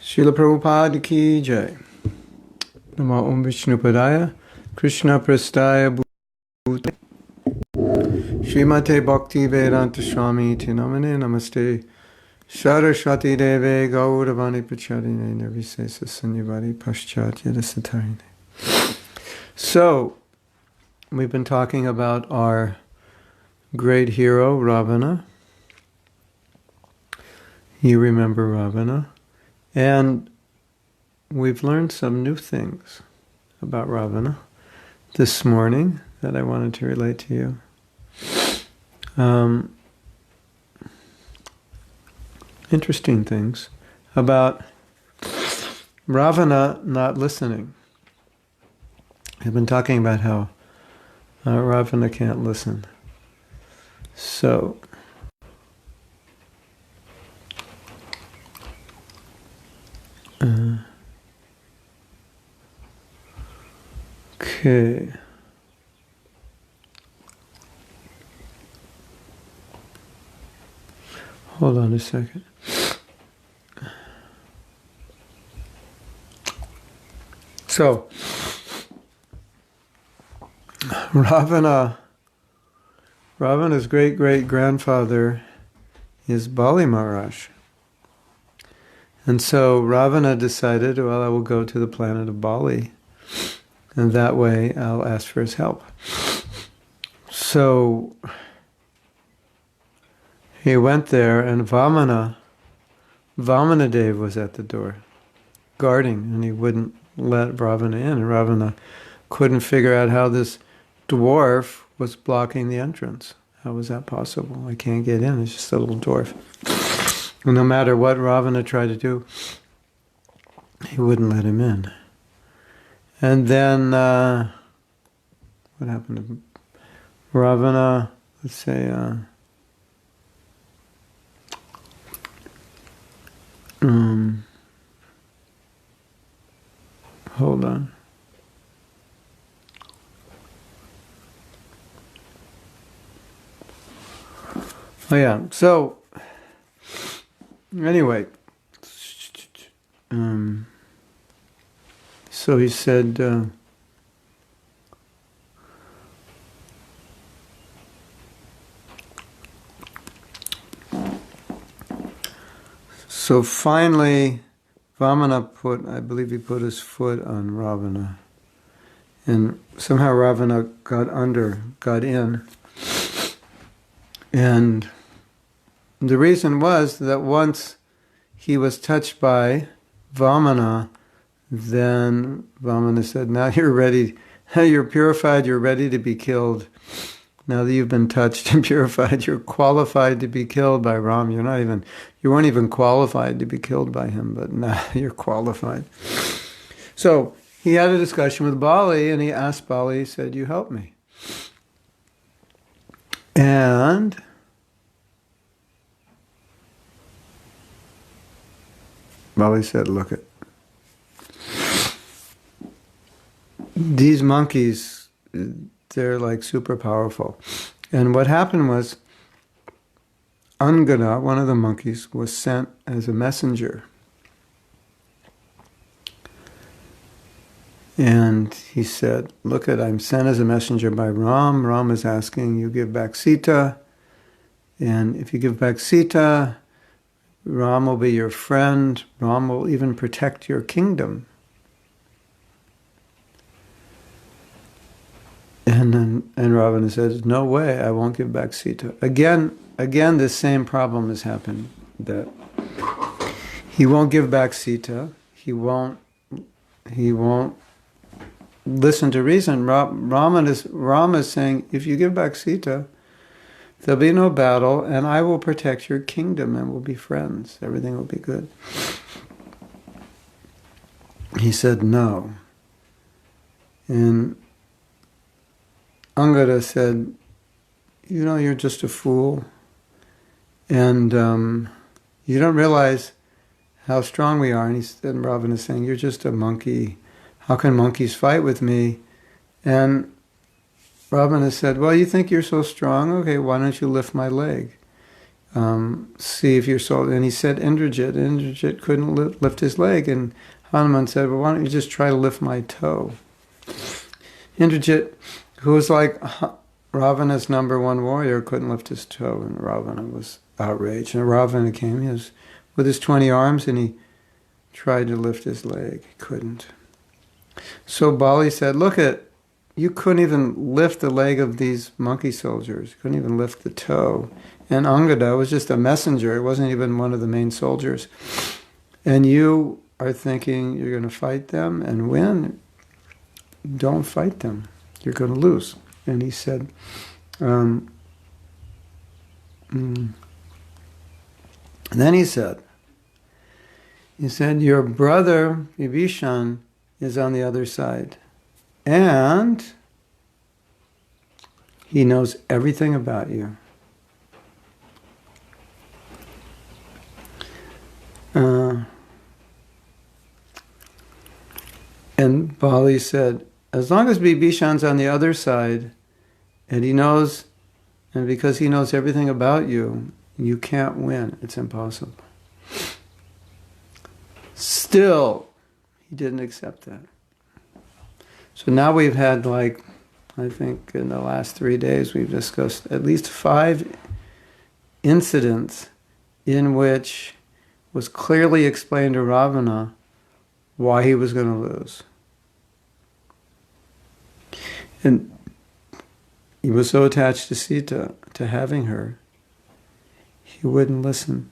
Srila Prabhupada ki jai. Namo Om Vishnupadaya, Krishna Prastaya Bhutale, Srimate Bhakti Vedanta Swami Tinamane Namaste, Saraswati Deve Gauravani Pacharine Nirvisesa Sanyavadi Paschatya Satarine. So, we've been talking about our great hero, Ravana. You remember Ravana. And we've learned some new things about Ravana this morning that I wanted to relate to you. Interesting things about Ravana not listening. I've been talking about how Ravana can't listen. So, okay. Hold on a second. So, Ravana's great-great-grandfather is Bali Maharaj. And so Ravana decided, well, I will go to the planet of Bali, and that way I'll ask for his help. So he went there, and Vamanadev was at the door, guarding, and he wouldn't let Ravana in. And Ravana couldn't figure out how this dwarf was blocking the entrance. How was that possible? I can't get in, it's just a little dwarf. And no matter what Ravana tried to do, he wouldn't let him in. And then, what happened to Ravana? Let's say, hold on. Oh yeah, so, anyway, so he said, so finally, Vamana I believe he put his foot on Ravana, and somehow Ravana got in, and the reason was that once he was touched by Vamana, then Vamana said, now you're ready, you're purified, you're ready to be killed. Now that you've been touched and purified, you're qualified to be killed by Ram. You weren't even qualified to be killed by him, but now you're qualified. So he had a discussion with Bali, and he asked Bali, he said, you help me. And Bali said, look it. These monkeys, they're like super powerful. And what happened was, Angada, one of the monkeys, was sent as a messenger. And he said, look it, I'm sent as a messenger by Ram. Ram is asking you give back Sita. And if you give back Sita, Ram will be your friend. Ram will even protect your kingdom. And Ravana says, no way, I won't give back Sita. Again, the same problem has happened, that he won't give back Sita. He won't listen to reason. Rama is saying, if you give back Sita, there'll be no battle, and I will protect your kingdom, and we'll be friends. Everything will be good. He said no. And Angada said, you're just a fool, and you don't realize how strong we are. And Ravana is saying, you're just a monkey. How can monkeys fight with me? And Ravana said, well, you think you're so strong? Okay, why don't you lift my leg? see if your soul. And he said Indrajit. Indrajit couldn't lift his leg, and Hanuman said, well, why don't you just try to lift my toe? Indrajit, who was like Ravana's #1 warrior, couldn't lift his toe, and Ravana was outraged. And Ravana came with his 20 arms, and he tried to lift his leg. He couldn't. So Bali said, you couldn't even lift the leg of these monkey soldiers. You couldn't even lift the toe. And Angada was just a messenger. He wasn't even one of the main soldiers. And you are thinking you're going to fight them and win. Don't fight them. You're going to lose. And he said, and then he said, your brother Vibhishan is on the other side. And he knows everything about you. And Bali said, as long as Vibhishan's on the other side, and because he knows everything about you, you can't win. It's impossible. Still, he didn't accept that. So now we've had, I think in the last 3 days, we've discussed at least 5 incidents in which was clearly explained to Ravana why he was going to lose. And he was so attached to Sita, to having her, he wouldn't listen.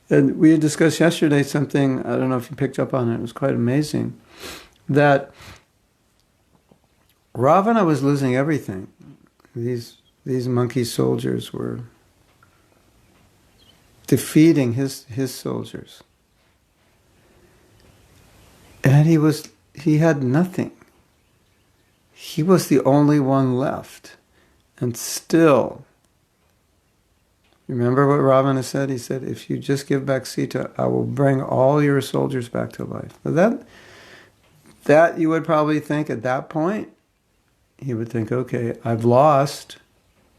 And we had discussed yesterday something, I don't know if you picked up on it, it was quite amazing, that Ravana was losing everything. These monkey soldiers were defeating his soldiers. And he had nothing. He was the only one left. And still, remember what Ravana said? He said, if you just give back Sita, I will bring all your soldiers back to life. But that you would probably think at that point, he would think, okay, I've lost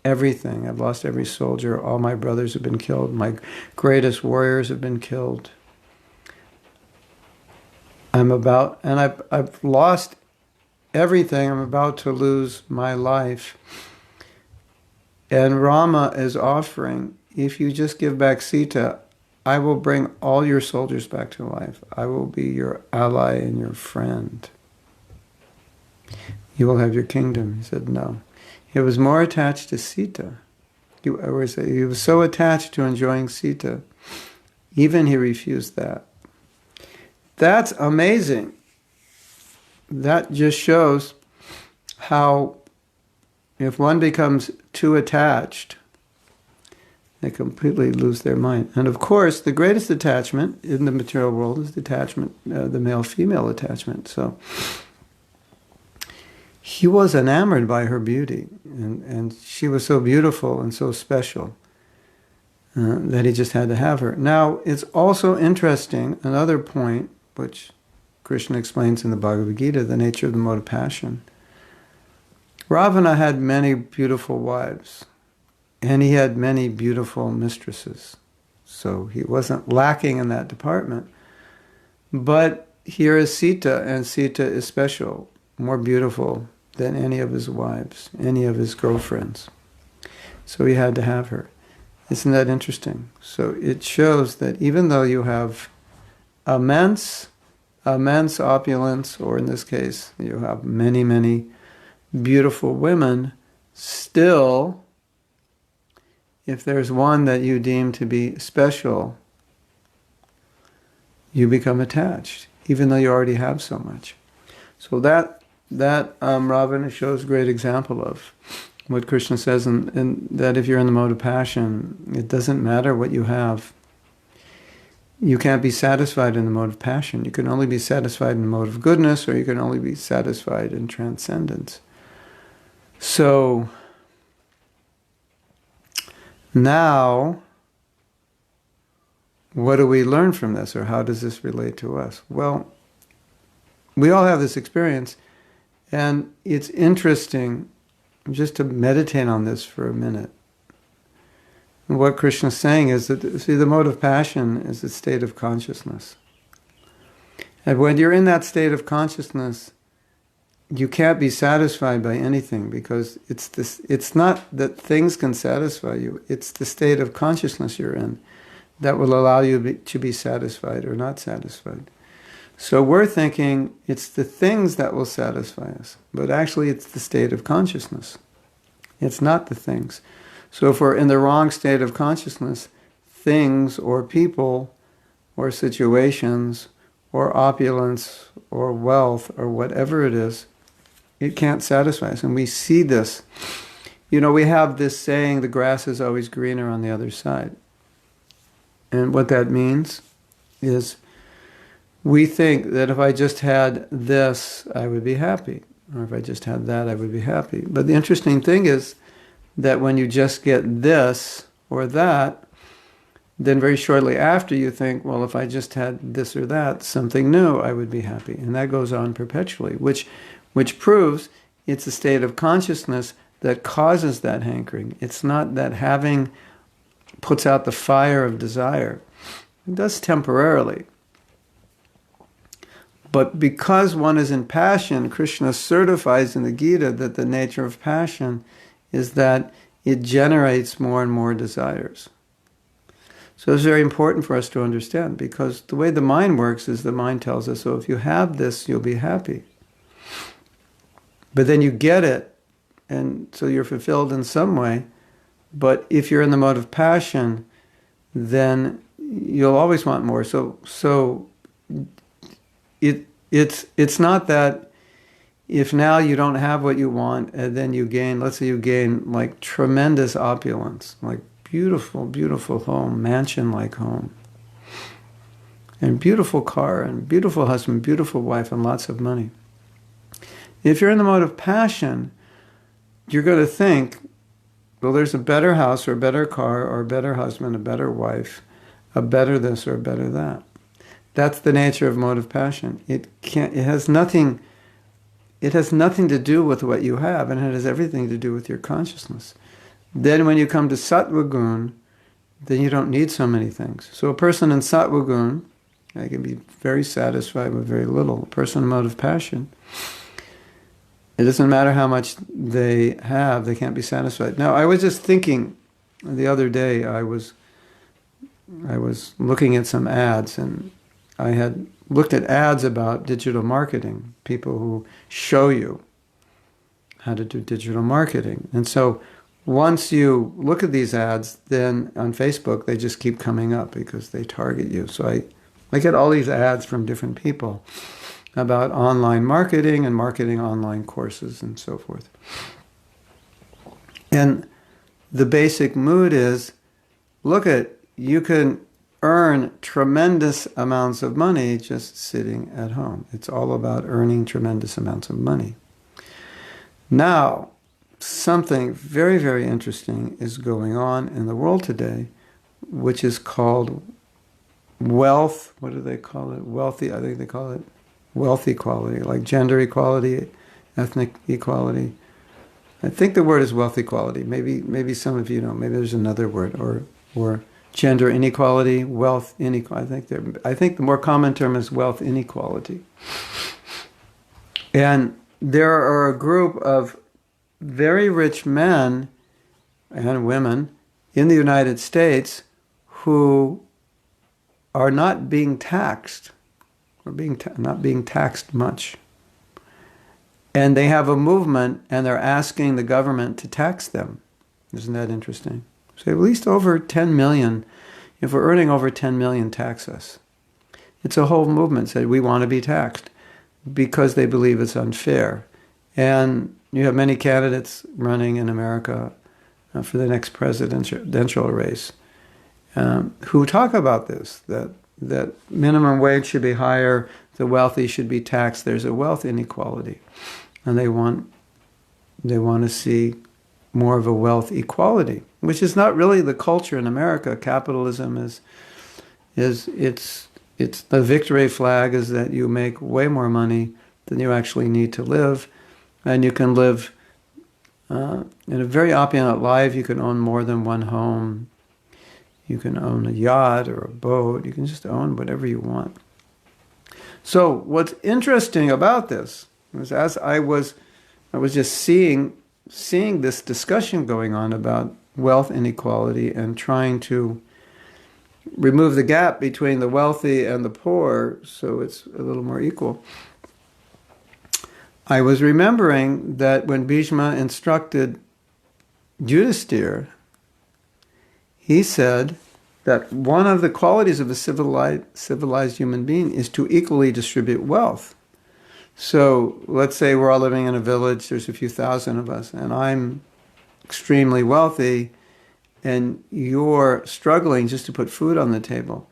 everything. I've lost every soldier. All my brothers have been killed. My greatest warriors have been killed. I've lost everything. I'm about to lose my life. And Rama is offering, if you just give back Sita, I will bring all your soldiers back to life. I will be your ally and your friend. You will have your kingdom. He said, no. He was more attached to Sita. He was so attached to enjoying Sita, even he refused that. That's amazing. That just shows how if one becomes too attached, they completely lose their mind. And of course, the greatest attachment in the material world is the attachment, the male-female attachment. So he was enamored by her beauty, and she was so beautiful and so special that he just had to have her. Now, it's also interesting, another point, which Krishna explains in the Bhagavad Gita, the nature of the mode of passion. Ravana had many beautiful wives, and he had many beautiful mistresses. So he wasn't lacking in that department. But here is Sita, and Sita is special, more beautiful than any of his wives, any of his girlfriends. So he had to have her. Isn't that interesting? So it shows that even though you have immense opulence, or in this case, you have many, many beautiful women, still, if there's one that you deem to be special, you become attached, even though you already have so much. So that Ravana shows a great example of what Krishna says, and that if you're in the mode of passion, it doesn't matter what you have. You can't be satisfied in the mode of passion. You can only be satisfied in the mode of goodness, or you can only be satisfied in transcendence. So now, what do we learn from this, or how does this relate to us? Well, we all have this experience, and it's interesting just to meditate on this for a minute. And what Krishna's saying is that, see, the mode of passion is a state of consciousness. And when you're in that state of consciousness, you can't be satisfied by anything, because it's not that things can satisfy you. It's the state of consciousness you're in that will allow you to be satisfied or not satisfied. So we're thinking it's the things that will satisfy us, but actually it's the state of consciousness. It's not the things. So if we're in the wrong state of consciousness, things or people or situations or opulence or wealth or whatever it is, it can't satisfy us. And we see this. You know, we have this saying, the grass is always greener on the other side. And what that means is we think that if I just had this, I would be happy. Or if I just had that, I would be happy. But the interesting thing is that when you just get this or that, then very shortly after you think, well, if I just had this or that, something new, I would be happy. And that goes on perpetually, which proves it's a state of consciousness that causes that hankering. It's not that having puts out the fire of desire. It does temporarily. But because one is in passion, Krishna certifies in the Gita that the nature of passion is that it generates more and more desires. So it's very important for us to understand, because the way the mind works is the mind tells us, so if you have this, you'll be happy. But then you get it, and so you're fulfilled in some way. But if you're in the mode of passion, then you'll always want more. So it's not that if now you don't have what you want, and then you gain, let's say you gain like tremendous opulence, like beautiful, beautiful home, mansion-like home, and beautiful car, and beautiful husband, beautiful wife, and lots of money. If you're in the mode of passion, you're going to think, well, there's a better house or a better car or a better husband, a better wife, a better this or a better that. That's the nature of mode of passion. It has nothing to do with what you have, and it has everything to do with your consciousness. Then when you come to Sattva Gun, then you don't need so many things. So a person in Sattva Gun, they can be very satisfied with very little. A person in mode of passion, it doesn't matter how much they have, they can't be satisfied. Now, I was just thinking the other day, I was looking at some ads, and I had looked at ads about digital marketing, people who show you how to do digital marketing. And so once you look at these ads, then on Facebook, they just keep coming up because they target you. So I get all these ads from different people about online marketing and marketing online courses and so forth. And the basic mood is, you can earn tremendous amounts of money just sitting at home. It's all about earning tremendous amounts of money. Now, something very, very interesting is going on in the world today, which is called wealth. What do they call it? Wealthy, I think they call it wealth equality, like gender equality, ethnic equality. I think the word is wealth equality. Maybe some of you know. Maybe there's another word, or gender inequality, wealth inequality. I think the more common term is wealth inequality. And there are a group of very rich men and women in the United States who are not being taxed, or not being taxed much. And they have a movement, and they're asking the government to tax them. Isn't that interesting? So at least over 10 million, if we're earning over 10 million, tax us. It's a whole movement said we want to be taxed because they believe it's unfair. And you have many candidates running in America for the next presidential race who talk about this, that minimum wage should be higher, the wealthy should be taxed. There's a wealth inequality. And they want to see more of a wealth equality, which is not really the culture in America. Capitalism is the victory flag is that you make way more money than you actually need to live, and you can live in a very opulent life. You can own more than one home. You can own a yacht or a boat. You can just own whatever you want. So what's interesting about this was, as I was just seeing this discussion going on about wealth inequality and trying to remove the gap between the wealthy and the poor so it's a little more equal. I was remembering that when Bhishma instructed Yudhisthira, he said that one of the qualities of a civilized human being is to equally distribute wealth. So let's say we're all living in a village, there's a few thousand of us, and I'm extremely wealthy, and you're struggling just to put food on the table.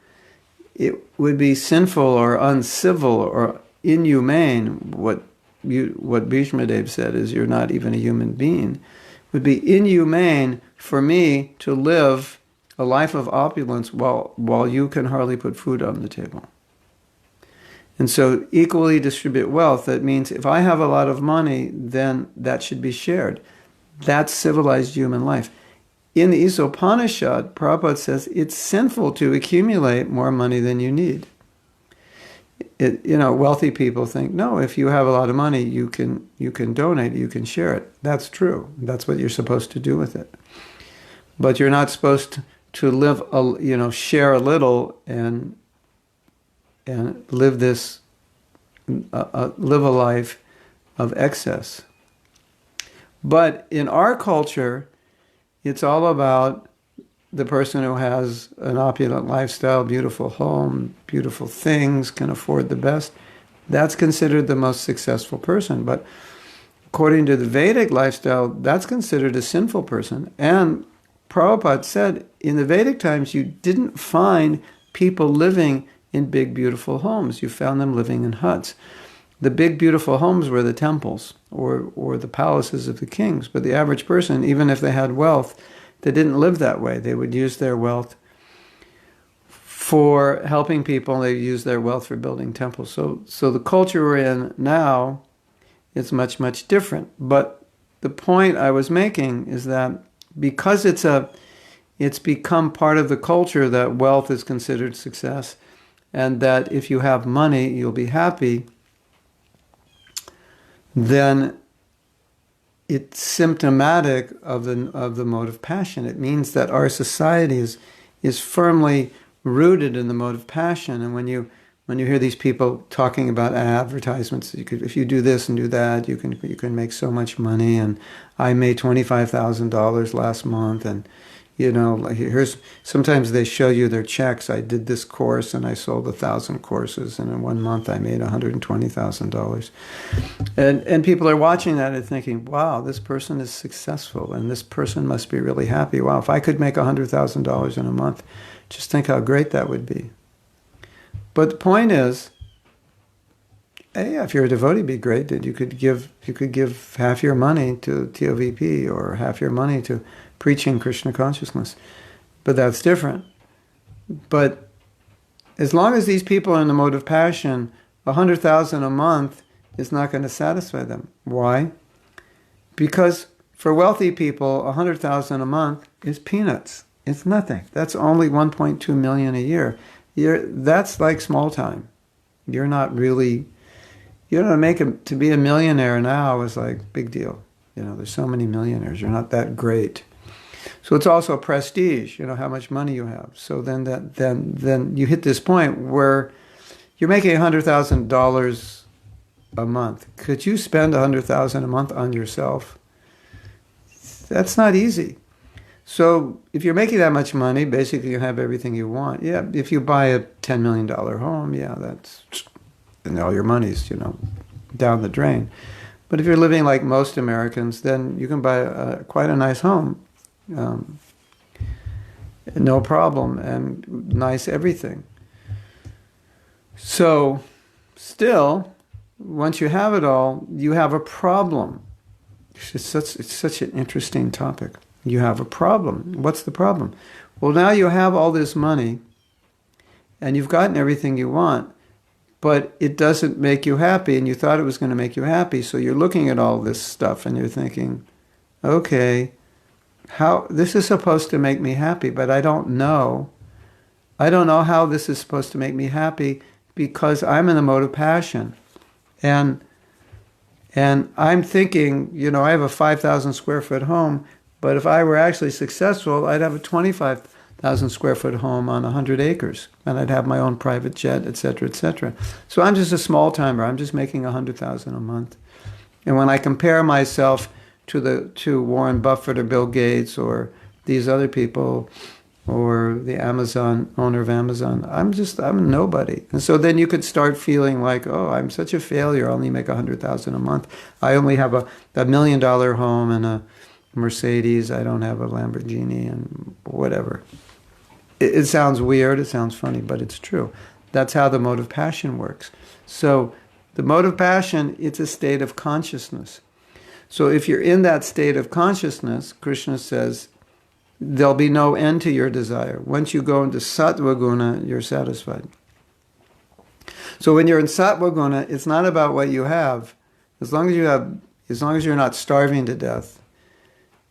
It would be sinful or uncivil or inhumane, what Bhishma Dev said is, you're not even a human being. It would be inhumane for me to live a life of opulence while you can hardly put food on the table. And so equally distribute wealth, that means if I have a lot of money, then that should be shared. That's civilized human life. In the Upanishad, Prabhupada says it's sinful to accumulate more money than you need. Wealthy people think, no, if you have a lot of money, you can donate, you can share it. That's true. That's what you're supposed to do with it. But you're not supposed to live, share a little and live live a life of excess. But in our culture, it's all about the person who has an opulent lifestyle, beautiful home, beautiful things, can afford the best. That's considered the most successful person. But according to the Vedic lifestyle, that's considered a sinful person. And Prabhupada said, in the Vedic times, you didn't find people living in big, beautiful homes. You found them living in huts. The big, beautiful homes were the temples or the palaces of the kings. But the average person, even if they had wealth, they didn't live that way. They would use their wealth for helping people. They use their wealth for building temples. So the culture we're in now is much, much different. But the point I was making is that because it's become part of the culture that wealth is considered success, and that if you have money, you'll be happy, then it's symptomatic of the mode of passion. It means that our society is firmly rooted in the mode of passion. And when you hear these people talking about advertisements, if you do this and do that, you can make so much money. And I made $25,000 last month, and sometimes they show you their checks. I did this course and I sold 1,000 courses, and in 1 month I made $120,000. And people are watching that and thinking, wow, this person is successful and this person must be really happy. Wow, if I could make $100,000 in a month, just think how great that would be. But the point is, yeah, if you're a devotee, it'd be great that you could give half your money to TOVP or half your money to preaching Krishna consciousness. But that's different. But as long as these people are in the mode of passion, 100,000 a month is not going to satisfy them. Why? Because for wealthy people, 100,000 a month is peanuts. It's nothing. That's only 1.2 million a year. That's like small time. You're not really, to be a millionaire now is like big deal. There's so many millionaires. You're not that great. So it's also prestige, how much money you have. So then you hit this point where you're making $100,000 a month. Could you spend $100,000 a month on yourself? That's not easy. So if you're making that much money, basically you have everything you want. Yeah, if you buy a $10 million home, yeah, and all your money's, down the drain. But if you're living like most Americans, then you can buy quite a nice home. No problem, and nice everything. So still, once you have it all, you have a problem. It's such an interesting topic. You have a problem. What's the problem? Well, now you have all this money, and you've gotten everything you want, but it doesn't make you happy, and you thought it was going to make you happy, so you're looking at all this stuff, and you're thinking, okay, how this is supposed to make me happy, but I don't know. I don't know how this is supposed to make me happy because I'm in the mode of passion. And I'm thinking, I have a 5,000 square foot home, but if I were actually successful, I'd have a 25,000 square foot home on 100 acres, and I'd have my own private jet, et cetera, et cetera. So I'm just a small timer. I'm just making 100,000 a month. And when I compare myself to Warren Buffett or Bill Gates or these other people or the owner of Amazon, I'm nobody. And so then you could start feeling like, oh, I'm such a failure. I only make 100,000 a month. I only have a $1 million home and a Mercedes. I don't have a Lamborghini and whatever. It sounds weird. It sounds funny, but it's true. That's how the mode of passion works. So the mode of passion, it's a state of consciousness. So if you're in that state of consciousness, Krishna says, there'll be no end to your desire. Once you go into sattva guna, you're satisfied. So when you're in sattva guna, it's not about what you have. As long as you're not starving to death,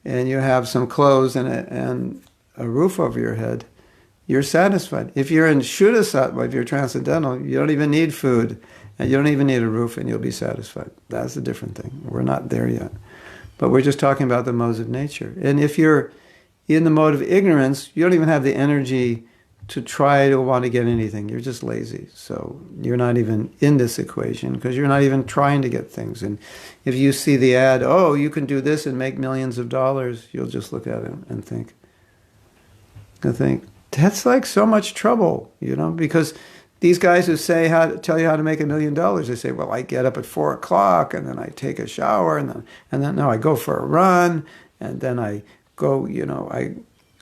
and you have some clothes and a roof over your head, you're satisfied. If you're in Shuddha Sattva, if you're transcendental, you don't even need food, and you don't even need a roof, and you'll be satisfied. That's a different thing. We're not there yet. But we're just talking about the modes of nature. And if you're in the mode of ignorance, you don't even have the energy to try to want to get anything. You're just lazy. So you're not even in this equation because you're not even trying to get things. And if you see the ad, oh, you can do this and make millions of dollars, you'll just look at it and think, that's like so much trouble, because these guys who tell you how to make $1 million, they say, well, I get up at 4 o'clock and then I take a shower and then no, I go for a run and then I go,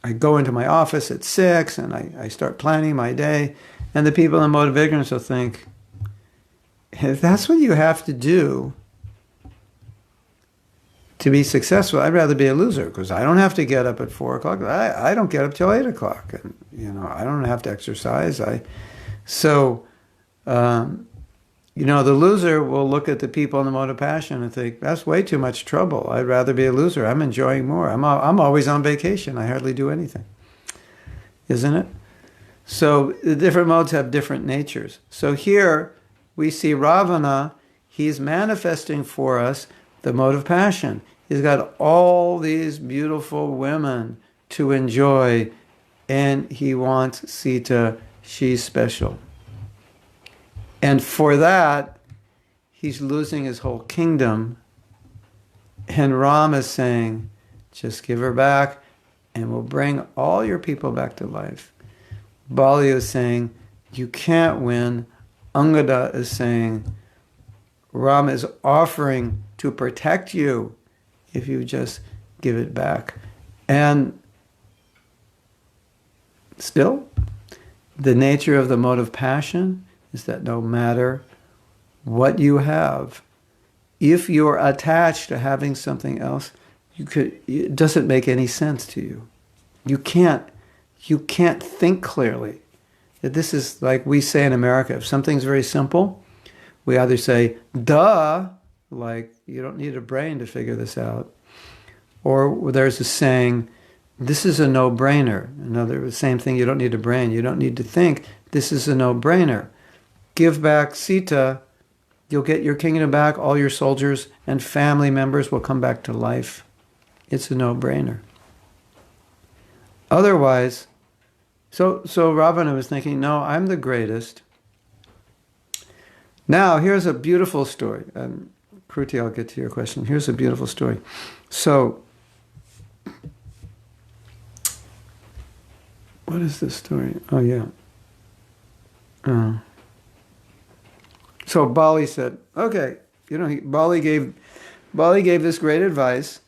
I go into my office at 6 and I start planning my day. And the people in the mode of ignorance will think, if that's what you have to do to be successful, I'd rather be a loser because I don't have to get up at 4 o'clock. I don't get up till 8 o'clock. And, I don't have to exercise. The loser will look at the people in the mode of passion and think, that's way too much trouble. I'd rather be a loser. I'm enjoying more. I'm always on vacation. I hardly do anything. Isn't it? So the different modes have different natures. So here we see Ravana. He's manifesting for us the mode of passion. He's got all these beautiful women to enjoy, and he wants Sita. She's special. And for that, he's losing his whole kingdom. And Ram is saying, just give her back and we'll bring all your people back to life. Bali is saying, you can't win. Angada is saying, Ram is offering to protect you if you just give it back. And still, the nature of the mode of passion is that no matter what you have, if you're attached to having something else, it doesn't make any sense to you. You can't think clearly. This is like we say in America, if something's very simple, we either say, duh, like you don't need a brain to figure this out, or there's a saying, this is a no-brainer. Another, same thing, you don't need a brain, you don't need to think, this is a no-brainer. Give back Sita, you'll get your kingdom back, all your soldiers and family members will come back to life. It's a no-brainer. Otherwise, so Ravana was thinking, no, I'm the greatest. Now, here's a beautiful story. Kruti, I'll get to your question. Here's a beautiful story. So, what is this story? Oh, yeah. So Bali said, okay, Bali gave this great advice,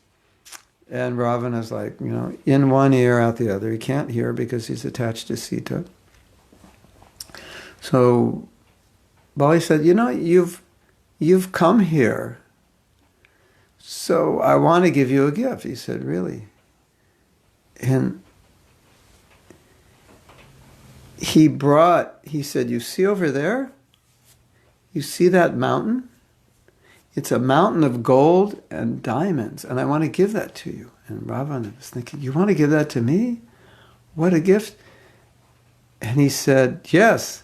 and Ravana's like, in one ear, out the other. He can't hear because he's attached to Sita. So Bali said, you've come here, so I want to give you a gift. He said, really? And he said, you see over there? You see that mountain? it's a mountain of gold and diamonds, and I want to give that to you. And Ravana was thinking, you want to give that to me? What a gift. And he said, yes,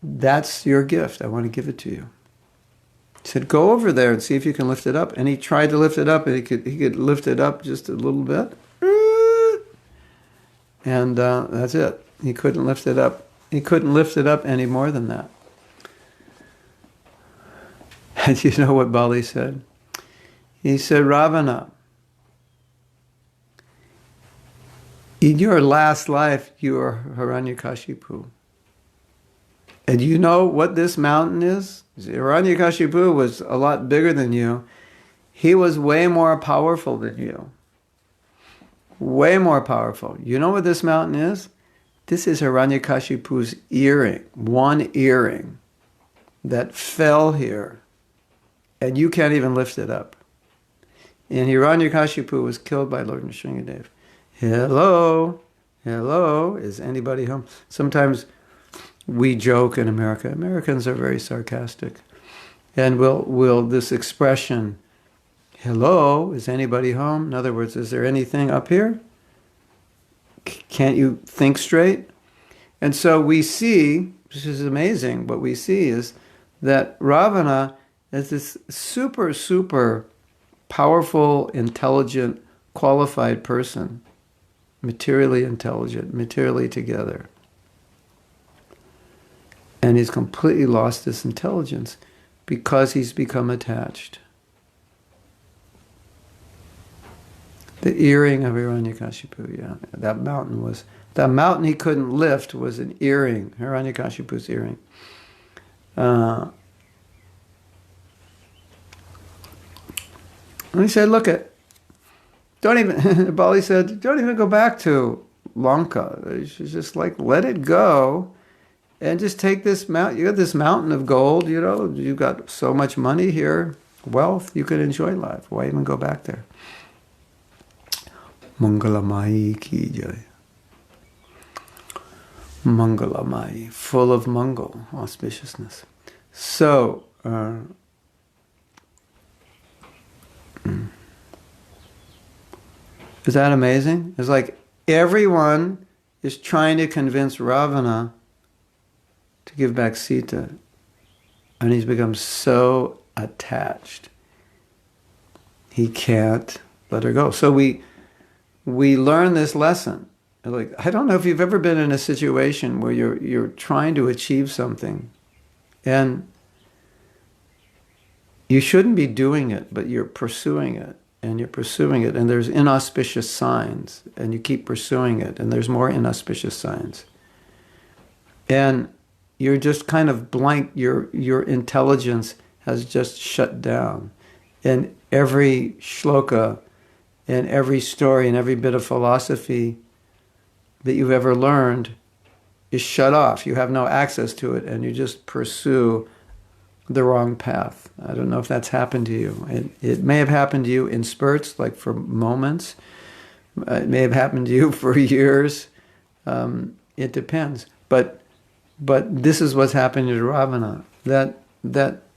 that's your gift. I want to give it to you. He said, go over there and see if you can lift it up. And he tried to lift it up, and he could lift it up just a little bit. And that's it. He couldn't lift it up. He couldn't lift it up any more than that. And you know what Bali said? He said, Ravana, in your last life, you are Hiranyakashipu. And you know what this mountain is? Hiranyakashipu was a lot bigger than you. He was way more powerful than you. Way more powerful. You know what this mountain is? This is Hiranyakashipu's earring, one earring that fell here. And you can't even lift it up. And Hiranyakashipu was killed by Lord Nrsingadev. Hello? Hello? Is anybody home? Sometimes we joke in America. Americans are very sarcastic. And will this expression, hello, is anybody home? In other words, is there anything up here? Can't you think straight? And so we see, this is amazing, what we see is that Ravana is this super, super powerful, intelligent, qualified person, materially intelligent, materially together. And he's completely lost his intelligence because he's become attached. The earring of Hiranyakashipu, yeah. That mountain he couldn't lift was an earring, Hiranyakashipu's earring. And he said, look Bali said, don't even go back to Lanka. You should just let it go and just take this mountain. You got this mountain of gold, you've got so much money here, wealth, you could enjoy life. Why even go back there? Mangalamayi ki jai. Mangalamayi, full of mangal, auspiciousness. So, is that amazing? It's like everyone is trying to convince Ravana to give back Sita. And he's become so attached. He can't let her go. So we learn this lesson. Like, I don't know if you've ever been in a situation where you're trying to achieve something and you shouldn't be doing it, but you're pursuing it. And you're pursuing it, and there's inauspicious signs, and you keep pursuing it, and there's more inauspicious signs. And you're just kind of blank, your intelligence has just shut down. And every shloka, and every story, and every bit of philosophy that you've ever learned is shut off. You have no access to it, and you just pursue the wrong path. I don't know if that's happened to you. It may have happened to you in spurts, like for moments. It may have happened to you for years. It depends. But this is what's happening to Ravana. That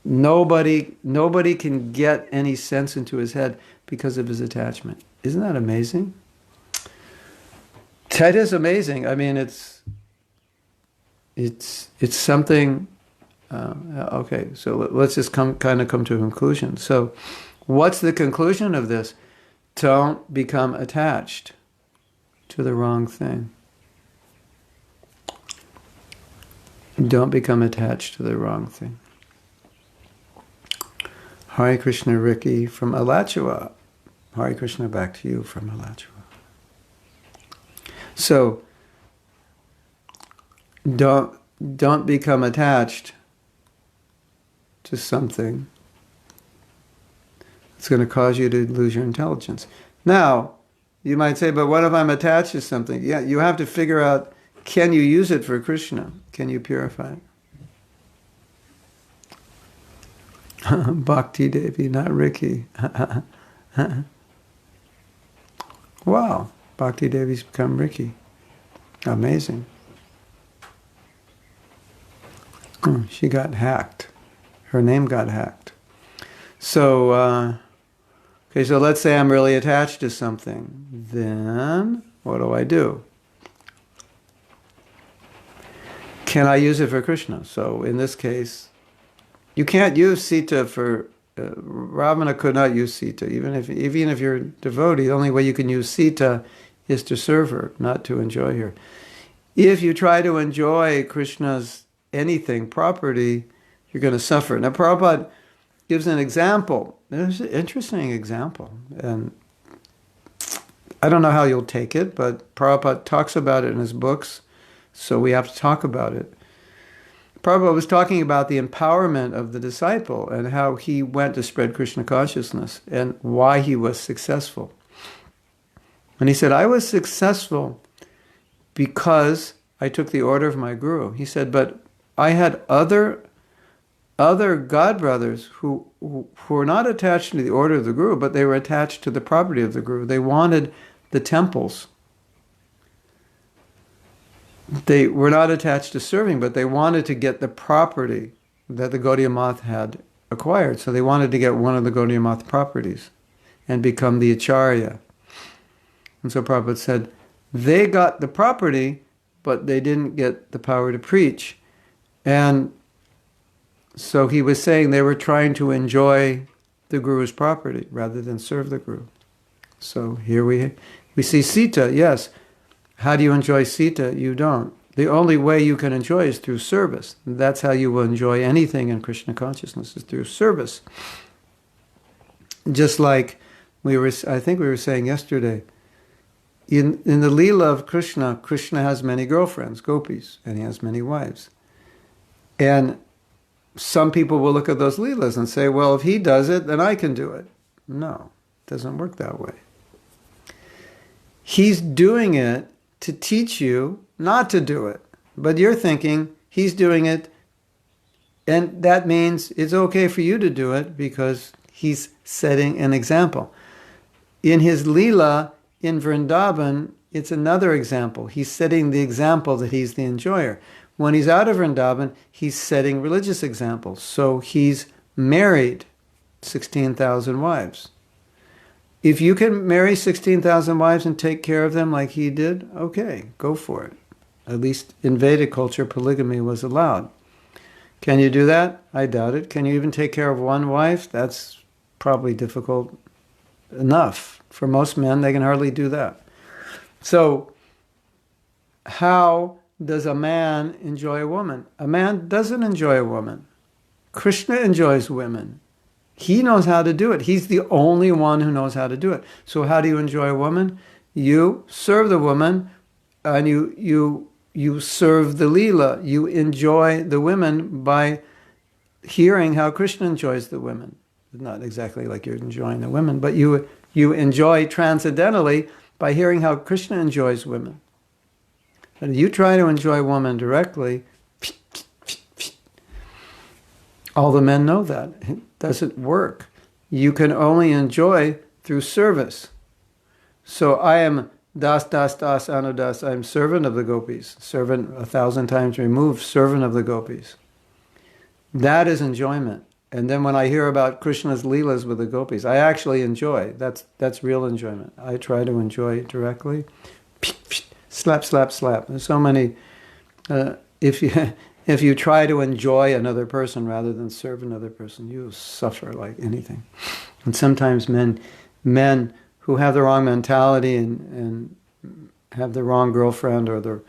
nobody can get any sense into his head because of his attachment. Isn't that amazing? That is amazing. I mean, it's something. Okay, so let's just come to a conclusion. So, what's the conclusion of this? Don't become attached to the wrong thing. Don't become attached to the wrong thing. Hare Krishna, Ricky from Alachua. Hare Krishna, back to you from Alachua. So, don't become attached to something that's going to cause you to lose your intelligence. Now, you might say, but what if I'm attached to something? Yeah, you have to figure out, can you use it for Krishna? Can you purify it? Bhakti Devi, not Ricky. Wow, Bhakti Devi's become Ricky. Amazing. She got hacked. Her name got hacked. So, okay, so let's say I'm really attached to something. Then what do? Can I use it for Krishna? So in this case, you can't use Sita for, Ravana could not use Sita. Even if you're a devotee, the only way you can use Sita is to serve her, not to enjoy her. If you try to enjoy Krishna's anything, property, you're going to suffer. Now Prabhupada gives an example. There's an interesting example. And I don't know how you'll take it, but Prabhupada talks about it in his books, so we have to talk about it. Prabhupada was talking about the empowerment of the disciple and how he went to spread Krishna consciousness and why he was successful. And he said, I was successful because I took the order of my guru. He said, but I had other god brothers who were not attached to the order of the guru, but they were attached to the property of the guru. They wanted the temples. They were not attached to serving, but they wanted to get the property that the Gaudiya Math had acquired. So they wanted to get one of the Gaudiya Math properties and become the Acharya. And so Prabhupada said, they got the property, but they didn't get the power to preach. And so he was saying they were trying to enjoy the Guru's property rather than serve the Guru. So here we see Sita, yes. How do you enjoy Sita? You don't. The only way you can enjoy is through service. That's how you will enjoy anything in Krishna consciousness, is through service. Just like I think we were saying yesterday, in the Leela of Krishna, Krishna has many girlfriends, gopis, and he has many wives. And some people will look at those Leelas and say, well, if he does it, then I can do it. No, it doesn't work that way. He's doing it to teach you not to do it. But you're thinking he's doing it, and that means it's okay for you to do it because he's setting an example. In his Leela, in Vrindavan, it's another example. He's setting the example that he's the enjoyer. When he's out of Vrindavan, he's setting religious examples. So he's married 16,000 wives. If you can marry 16,000 wives and take care of them like he did, okay, go for it. At least in Vedic culture, polygamy was allowed. Can you do that? I doubt it. Can you even take care of one wife? That's probably difficult enough. For most men, they can hardly do that. So, how does a man enjoy a woman? A man doesn't enjoy a woman. Krishna enjoys women. He knows how to do it. He's the only one who knows how to do it. So how do you enjoy a woman? You serve the woman, and you serve the Leela. You enjoy the women by hearing how Krishna enjoys the women. Not exactly like you're enjoying the women, but you enjoy transcendentally by hearing how Krishna enjoys women. And if you try to enjoy women directly, all the men know that. It doesn't work. You can only enjoy through service. So I am das, anudas. I'm servant of the gopis. Servant 1,000 times removed, servant of the gopis. That is enjoyment. And then when I hear about Krishna's leelas with the gopis, I actually enjoy. That's real enjoyment. I try to enjoy it directly. Slap, slap, slap. There's so many... If you try to enjoy another person rather than serve another person, you suffer like anything. And sometimes men who have the wrong mentality and have the wrong girlfriend or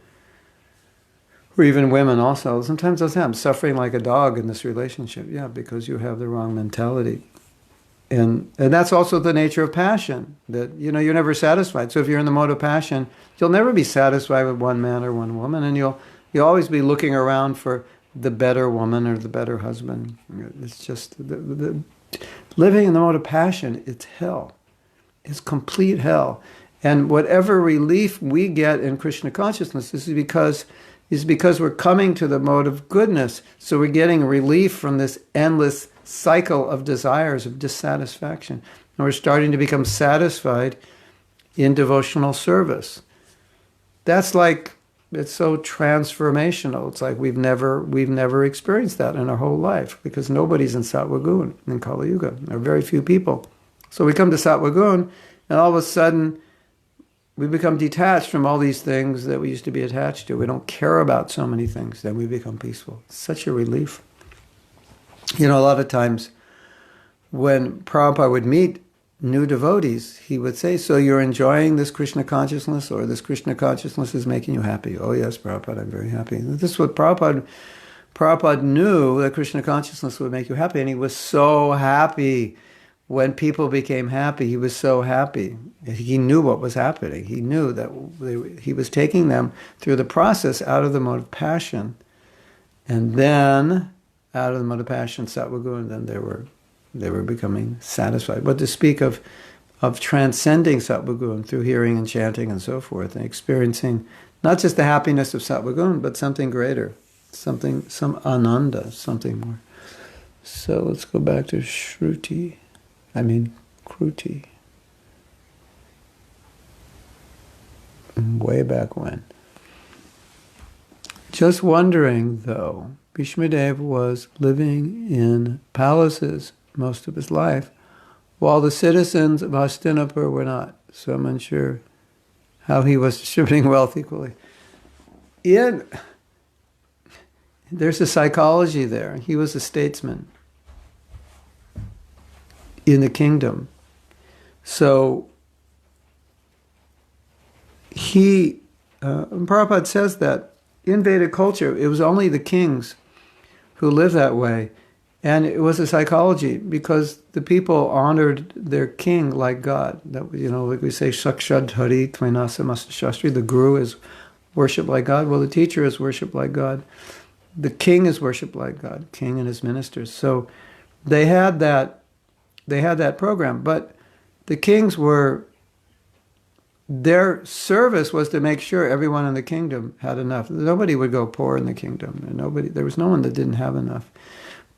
even women also, sometimes they'll say, I'm suffering like a dog in this relationship. Yeah, because you have the wrong mentality. And that's also the nature of passion, that, you're never satisfied. So if you're in the mode of passion, you'll never be satisfied with one man or one woman, and you'll always be looking around for the better woman or the better husband. It's just living in the mode of passion. It's hell. It's complete hell. And whatever relief we get in Krishna consciousness is because we're coming to the mode of goodness. So we're getting relief from this endless cycle of desires, of dissatisfaction. And we're starting to become satisfied in devotional service. That's like transformational. It's like we've never experienced that in our whole life, because nobody's in Sattva Gun in Kali Yuga. There are very few people. So we come to Sattva Gun, and all of a sudden we become detached from all these things that we used to be attached to. We don't care about so many things. Then we become peaceful. It's such a relief. A lot of times when Prabhupada would meet new devotees, he would say, so you're enjoying this Krishna consciousness, or this Krishna consciousness is making you happy? Oh yes, Prabhupada, I'm very happy. This is what Prabhupada knew, that Krishna consciousness would make you happy, and he was so happy when people became happy. He was so happy. He knew what was happening. He knew that he was taking them through the process out of the mode of passion, and then out of the mode of passion, Sattva Gun, then they were becoming satisfied. But to speak of transcending Sattva Gun through hearing and chanting and so forth, and experiencing not just the happiness of Sattva Gun, but something greater, some ananda, something more. So let's go back to Kruti. Way back when. Just wondering, though, Bhishmadev was living in palaces most of his life, while the citizens of Hastinapur were not. So I'm unsure how he was distributing wealth equally. There's a psychology there. He was a statesman in the kingdom. So Prabhupada says that in Vedic culture, it was only the kings who lived that way. And it was a psychology, because the people honored their king like God. That, like we say, Sakshad Hari Tvainasa Masta Shastri, the guru is worshipped like God. Well, the teacher is worshipped like God. The king is worshipped like God, king and his ministers. So they had that program. But the kings their service was to make sure everyone in the kingdom had enough. Nobody would go poor in the kingdom. There was no one that didn't have enough.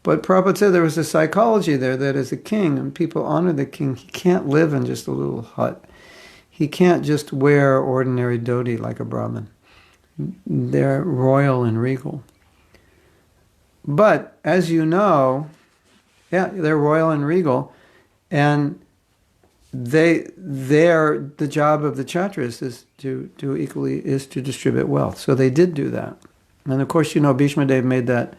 But Prabhupada said there was a psychology there, that as a king, and people honor the king, he can't live in just a little hut. He can't just wear ordinary dhoti like a Brahmin. They're royal and regal. But, as you know, they're royal and regal, and the job of the Kshatriyas is to distribute wealth. So they did do that. And of course, Bhishmadev made that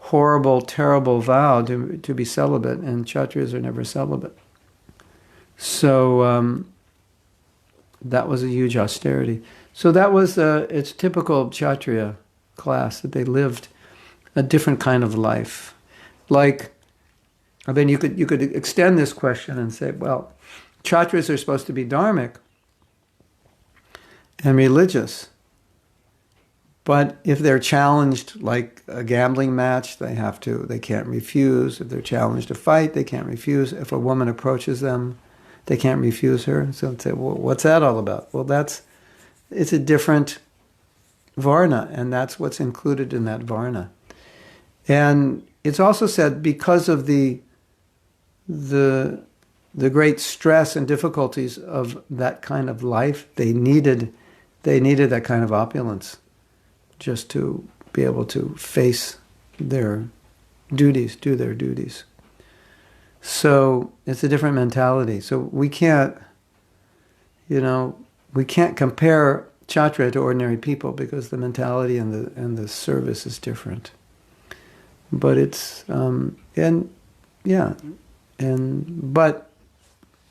horrible, terrible vow to be celibate, and Kshatriyas are never celibate. So that was a huge austerity. So that was it's typical Kshatriya class, that they lived a different kind of life. Then you could extend this question and say, well, Kshatriyas are supposed to be dharmic and religious. But if they're challenged like a gambling match, they can't refuse. If they're challenged to fight, they can't refuse. If a woman approaches them, they can't refuse her. So they'd say, well, what's that all about? Well, it's a different varna, and that's what's included in that varna. And it's also said, because of the great stress and difficulties of that kind of life, they needed that kind of opulence, just to be able to face their duties, do their duties. So it's a different mentality. So we can't compare Kshatriya to ordinary people, because the mentality and the service is different. But it's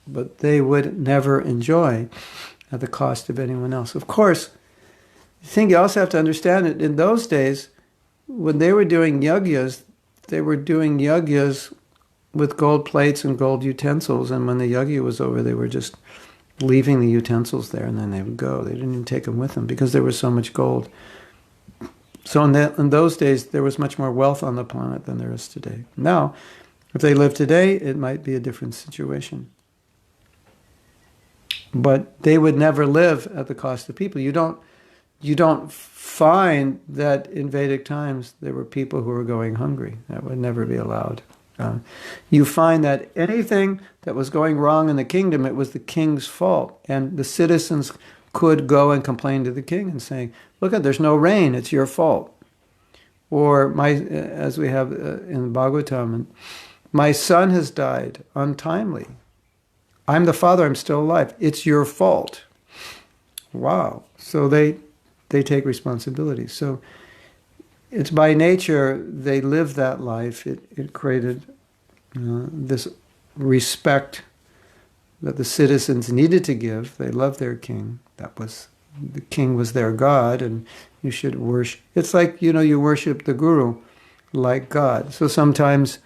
but they would never enjoy at the cost of anyone else. Of course, the thing you also have to understand, that in those days, when they were doing yagyas, they were doing yagyas with gold plates and gold utensils, and when the yagya was over, they were just leaving the utensils there, and then they would go. They didn't even take them with them, because there was so much gold. So in those days, there was much more wealth on the planet than there is today. Now, if they live today, it might be a different situation. But they would never live at the cost of people. You don't find that in Vedic times there were people who were going hungry. That would never be allowed. You find that anything that was going wrong in the kingdom, it was the king's fault. And the citizens could go and complain to the king and say, look, there's no rain, it's your fault. Or, as we have in Bhagavatam, my son has died untimely. I'm the father, I'm still alive. It's your fault. Wow. So they take responsibility. So it's by nature, they live that life. It created this respect that the citizens needed to give. They loved their king. The king was their God, and you should worship. It's like, you worship the guru like God. So sometimes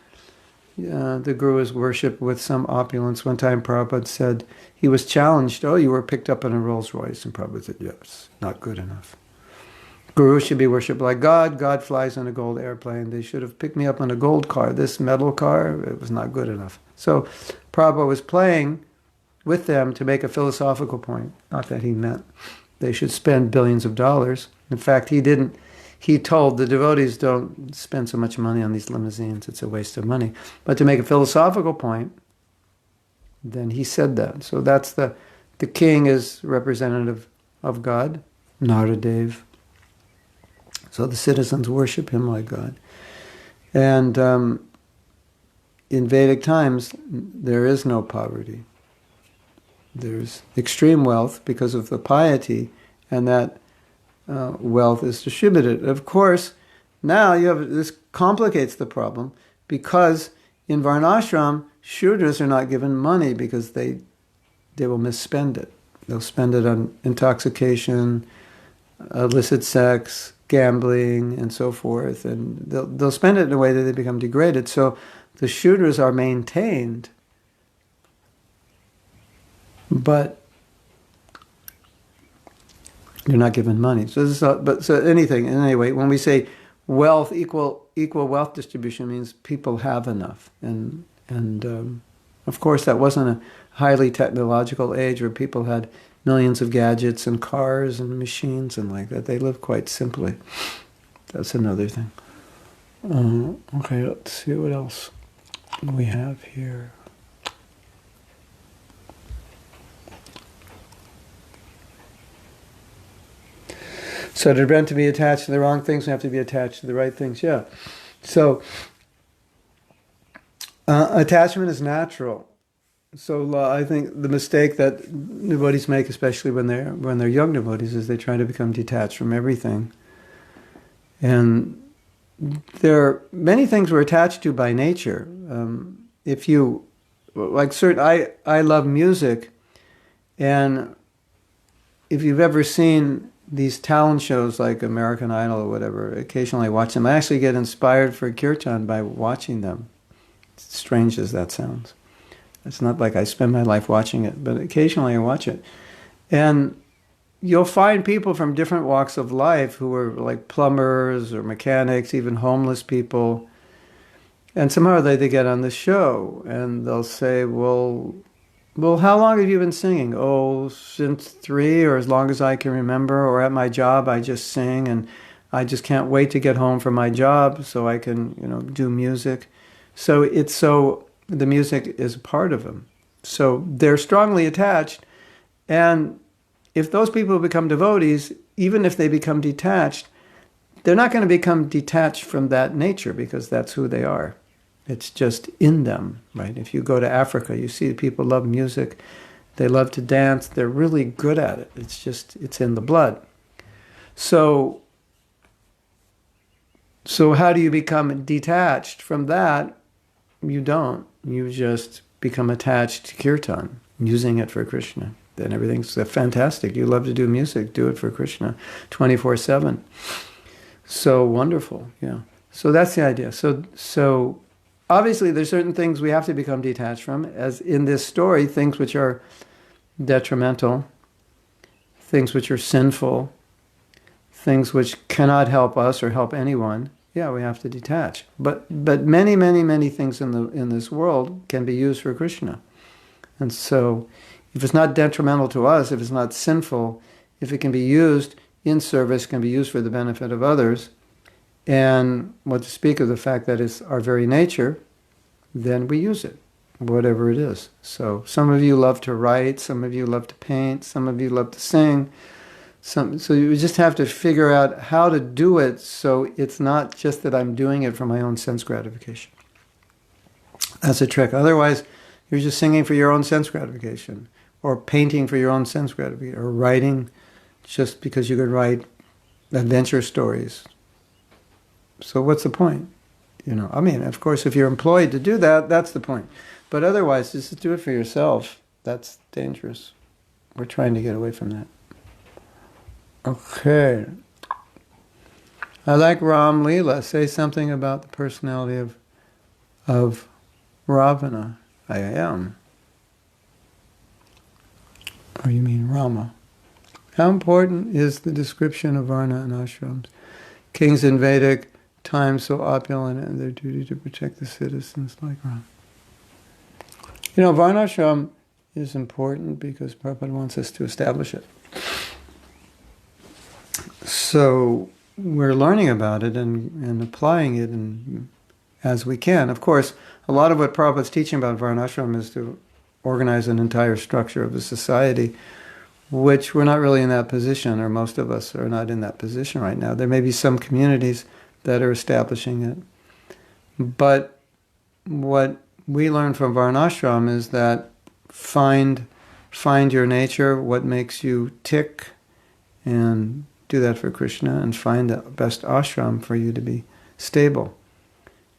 the guru is worshipped with some opulence. One time Prabhupada said, he was challenged, oh, you were picked up in a Rolls Royce. And Prabhupada said, yes, not good enough. Guru should be worshipped like God. God flies in a gold airplane. They should have picked me up in a gold car. This metal car, it was not good enough. So Prabhupada was playing with them to make a philosophical point. Not that he meant they should spend billions of dollars. In fact, he told the devotees, don't spend so much money on these limousines. It's a waste of money. But to make a philosophical point, then he said that. So that's the king is representative of God, Naradev. So the citizens worship him like God. And in Vedic times, there is no poverty. There's extreme wealth because of the piety, and that wealth is distributed. Of course, now this complicates the problem, because in Varnashram, Shudras are not given money because they will misspend it. They'll spend it on intoxication, illicit sex, gambling, and so forth, and they'll spend it in a way that they become degraded. So the Shudras are maintained, but you're not given money. So this is not, so anything. And anyway, when we say wealth, equal wealth distribution means people have enough. And of course, that wasn't a highly technological age where people had millions of gadgets and cars and machines and like that. They lived quite simply. That's another thing. Okay, let's see what else we have here. So to prevent to be attached to the wrong things, we have to be attached to the right things. Yeah. So attachment is natural. So I think the mistake that devotees make, especially when they're young devotees, is they try to become detached from everything. And there are many things we're attached to by nature. If you I love music, and if you've ever seen these talent shows like American Idol or whatever, occasionally I watch them. I actually get inspired for kirtan by watching them. Strange as that sounds. It's not like I spend my life watching it, but occasionally I watch it. And you'll find people from different walks of life who are like plumbers or mechanics, even homeless people. And somehow they get on the show and they'll say, well, how long have you been singing? Oh, since 3, or as long as I can remember, or at my job I just sing, and I just can't wait to get home from my job so I can, do music. So the music is a part of them. So they're strongly attached, and if those people become devotees, even if they become detached, they're not going to become detached from that nature because that's who they are. It's just in them, right? If you go to Africa, you see people love music, they love to dance, they're really good at it. It's in the blood. So how do you become detached from that? You don't. You just become attached to kirtan, using it for Krishna. Then everything's fantastic. You love to do music, do it for Krishna 24/7. So wonderful, yeah. So that's the idea. So obviously there's certain things we have to become detached from, as in this story, things which are detrimental, things which are sinful, things which cannot help us or help anyone. Yeah, we have to detach. But many, many, many things in this world can be used for Krishna. And so if it's not detrimental to us, if it's not sinful, if it can be used in service, can be used for the benefit of others, and what to speak of the fact that it's our very nature, then we use it. whatever it is. So some of you love to write, some of you love to paint, some of you love to sing. So you just have to figure out how to do it so it's not just that I'm doing it for my own sense gratification. That's a trick. Otherwise, you're just singing for your own sense gratification, or painting for your own sense gratification, or writing just because you could write adventure stories. So what's the point? I mean, of course, if you're employed to do that, that's the point. But otherwise, just do it for yourself. That's dangerous. We're trying to get away from that. Okay. I like Ram Leela. Say something about the personality of Ravana. I am. Or you mean Rama. How important is the description of Varna and ashrams? Kings in Vedic times so opulent and their duty to protect the citizens like Rama. Varnashram is important because Prabhupada wants us to establish it. So we're learning about it and applying it as we can. Of course, a lot of what Prabhupada's teaching about Varnashram is to organize an entire structure of a society, which we're not really in that position, or most of us are not in that position right now. There may be some communities that are establishing it. But what we learn from Varnashram is that find your nature, what makes you tick, and do that for Krishna, and find the best ashram for you to be stable,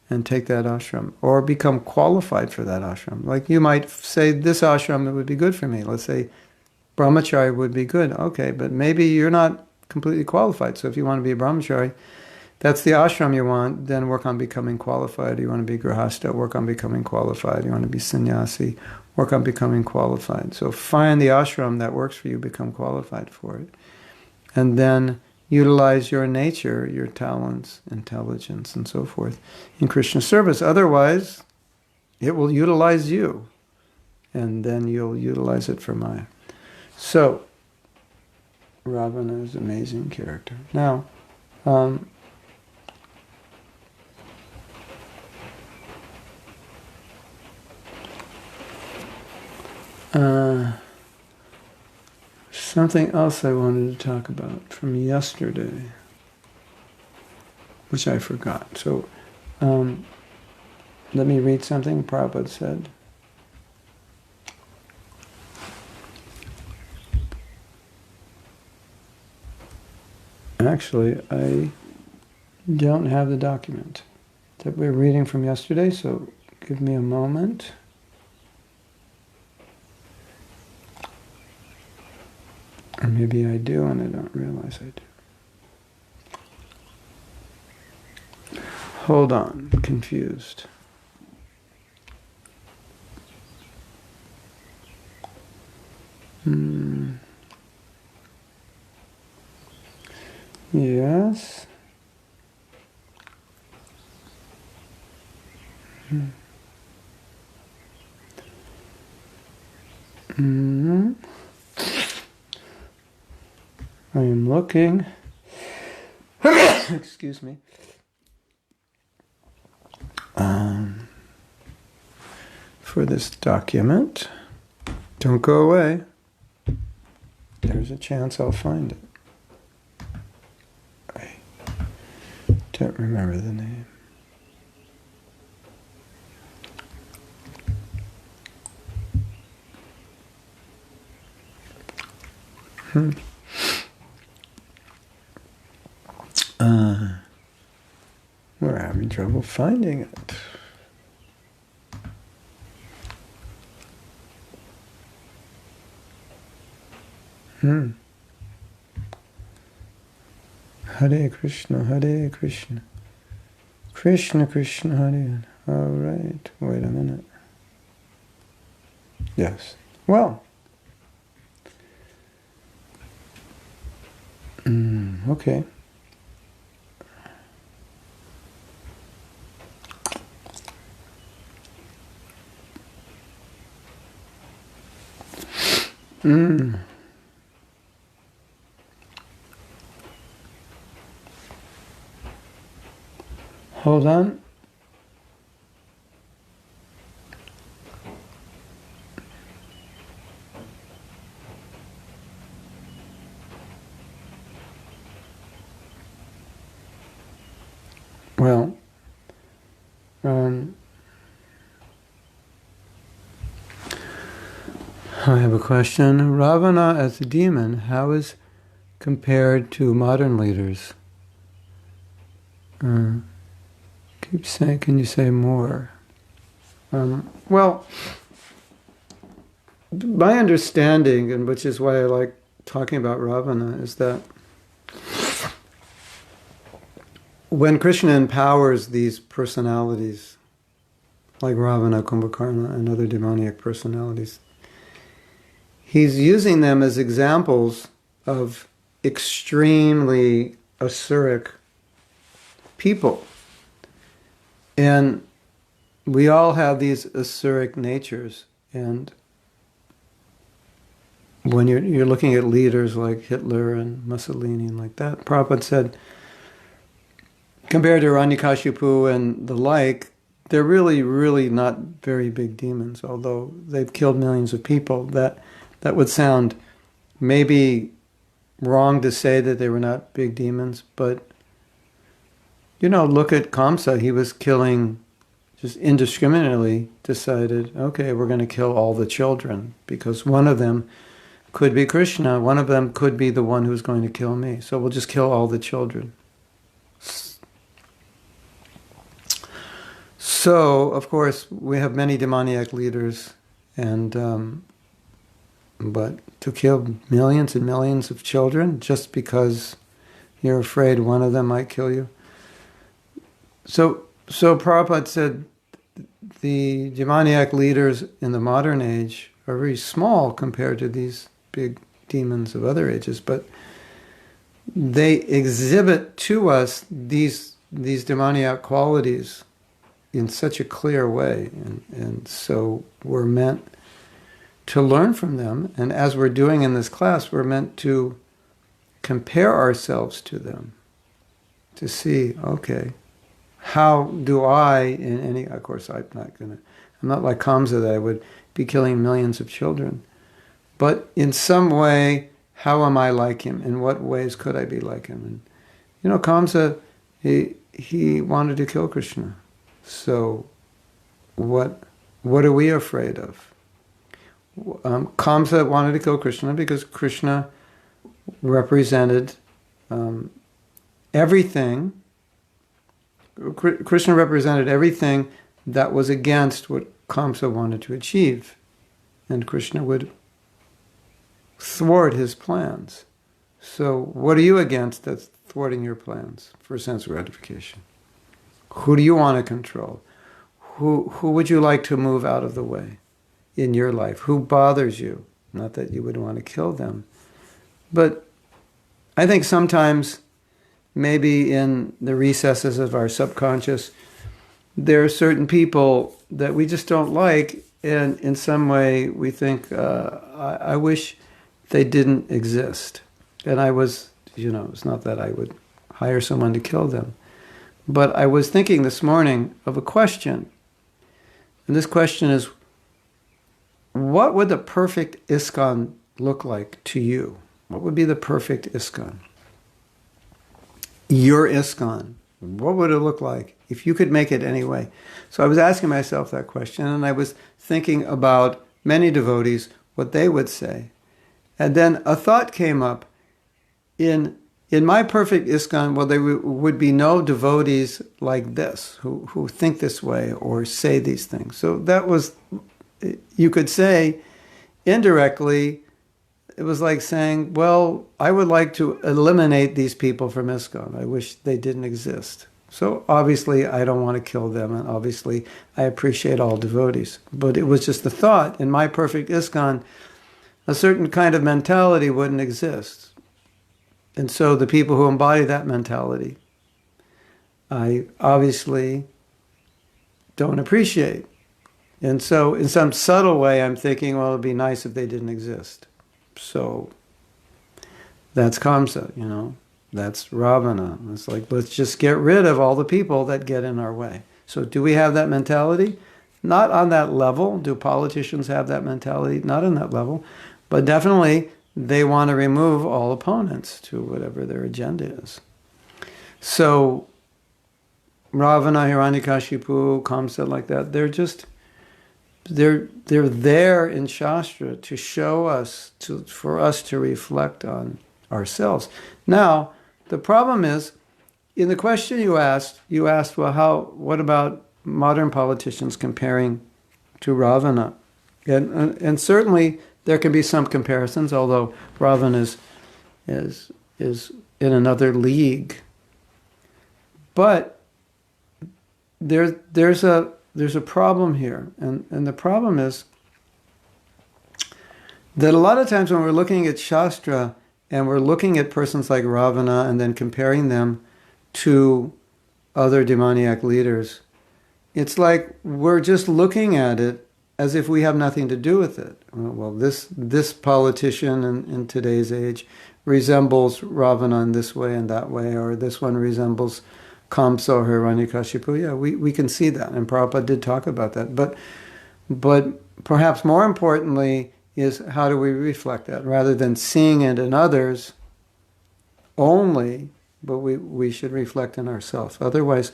and take that ashram, or become qualified for that ashram. Like you might say, this ashram, it would be good for me. Let's say brahmachari would be good. Okay, but maybe you're not completely qualified. So if you want to be a brahmachari, that's the ashram you want, then work on becoming qualified. You want to be grihasta, work on becoming qualified. You want to be sannyasi, work on becoming qualified. So find the ashram that works for you, become qualified for it. And then utilize your nature, your talents, intelligence, and so forth in Krishna service. Otherwise, it will utilize you. And then you'll utilize it for Maya. So, Ravana is an amazing character. Now, something else I wanted to talk about from yesterday, which I forgot. So, let me read something Prabhupada said. Actually, I don't have the document that we're reading from yesterday, so give me a moment. Or maybe I do and I don't realize I do. Hold on, confused. Yes. I am looking. Excuse me. For this document. Don't go away. There's a chance I'll find it. I don't remember the name. We're having trouble finding it. Hare Krishna, Hare Krishna. Krishna Krishna, Hare. All right, wait a minute. Yes. Well. Okay. Hold on. I have a question. Ravana as a demon, how is compared to modern leaders? Keep saying, can you say more? Well, my understanding, and which is why I like talking about Ravana, is that when Krishna empowers these personalities, like Ravana, Kumbhakarna, and other demoniac personalities, he's using them as examples of extremely asuric people. And we all have these asuric natures. And when you're looking at leaders like Hitler and Mussolini and like that, Prabhupada said, compared to Hiranyakashipu and the like, they're really, really not very big demons, although they've killed millions of people. That would sound maybe wrong to say that they were not big demons, but look at Kamsa. He was killing, just indiscriminately decided, okay, we're going to kill all the children because one of them could be Krishna, one of them could be the one who's going to kill me. So we'll just kill all the children. So, of course, we have many demoniac leaders, and but to kill millions and millions of children just because you're afraid one of them might kill you. So Prabhupada said the demoniac leaders in the modern age are very small compared to these big demons of other ages, but they exhibit to us these demoniac qualities in such a clear way, and so we're meant to learn from them, and as we're doing in this class, we're meant to compare ourselves to them, to see, okay, how do I, in any, of course I'm not like Kamsa that I would be killing millions of children, but in some way, how am I like him? In what ways could I be like him? And Kamsa, he wanted to kill Krishna. So, what are we afraid of? Kamsa wanted to kill Krishna because Krishna represented everything. Krishna represented everything that was against what Kamsa wanted to achieve, and Krishna would thwart his plans. So, what are you against that's thwarting your plans for sense gratification? Who do you want to control? Who would you like to move out of the way in your life? Who bothers you? Not that you would want to kill them. But I think sometimes, maybe in the recesses of our subconscious, there are certain people that we just don't like, and in some way we think, I wish they didn't exist. And it's not that I would hire someone to kill them. But I was thinking this morning of a question. And this question is, what would the perfect ISKCON look like to you? What would be the perfect ISKCON? Your ISKCON. What would it look like if you could make it any way? So I was asking myself that question, and I was thinking about many devotees, what they would say. And then a thought came up. In my perfect ISKCON, well, there would be no devotees like this who think this way or say these things. So that was, you could say, indirectly, it was like saying, well, I would like to eliminate these people from ISKCON. I wish they didn't exist. So obviously, I don't want to kill them, and obviously, I appreciate all devotees. But it was just a thought. In my perfect ISKCON, a certain kind of mentality wouldn't exist. And so the people who embody that mentality, I obviously don't appreciate. And so in some subtle way, I'm thinking, well, it'd be nice if they didn't exist. So that's Kamsa, that's Ravana. It's like, let's just get rid of all the people that get in our way. So do we have that mentality? Not on that level. Do politicians have that mentality? Not on that level. But definitely, they want to remove all opponents to whatever their agenda is. So Ravana, Hiranyakashipu, Kamsa, like that, they're there in Shastra to show us, for us to reflect on ourselves. Now, the problem is, in the question you asked, well, what about modern politicians comparing to Ravana? And certainly there can be some comparisons, although Ravana is in another league. But there's a problem here, and the problem is that a lot of times when we're looking at Shastra and we're looking at persons like Ravana and then comparing them to other demoniac leaders, it's like we're just looking at it as if we have nothing to do with it. Well, this politician in today's age resembles Ravana in this way and that way, or this one resembles Kamsa or Hiranyakashipu. Yeah, we can see that, and Prabhupada did talk about that. But perhaps more importantly is, how do we reflect that? Rather than seeing it in others only, but we should reflect in ourselves. Otherwise,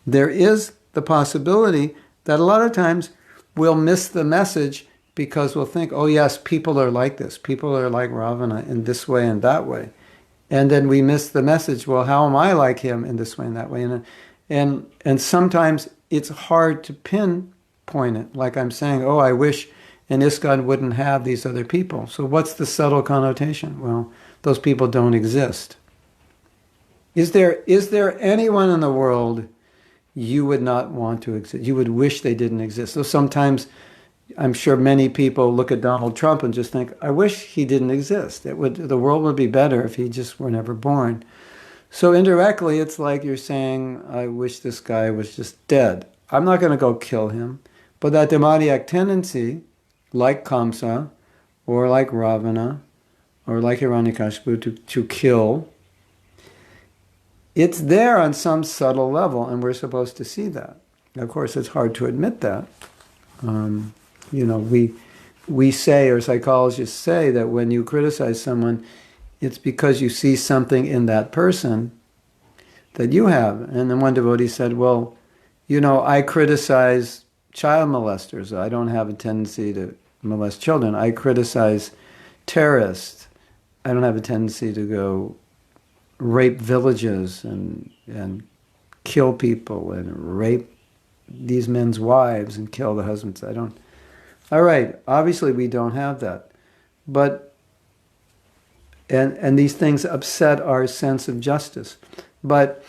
there is the possibility that a lot of times we'll miss the message because we'll think, oh yes, people are like this. People are like Ravana in this way and that way. And then we miss the message, well, how am I like him in this way and that way? And sometimes it's hard to pinpoint it. Like I'm saying, oh, I wish an ISKCON wouldn't have these other people. So what's the subtle connotation? Well, those people don't exist. Is there anyone in the world you would not want to exist? You would wish they didn't exist. So sometimes I'm sure many people look at Donald Trump and just think, I wish he didn't exist. The world would be better if he just were never born. So indirectly, it's like you're saying, I wish this guy was just dead. I'm not going to go kill him. But that demoniac tendency, like Kamsa, or like Ravana, or like Hiranyakashipu, to kill, it's there on some subtle level, and we're supposed to see that. Of course, it's hard to admit that. We say, or psychologists say, that when you criticize someone, it's because you see something in that person that you have. And then one devotee said, well, I criticize child molesters. I don't have a tendency to molest children. I criticize terrorists. I don't have a tendency to go rape villages and kill people and rape these men's wives and kill the husbands. I don't. All right, obviously we don't have that. But, and these things upset our sense of justice. But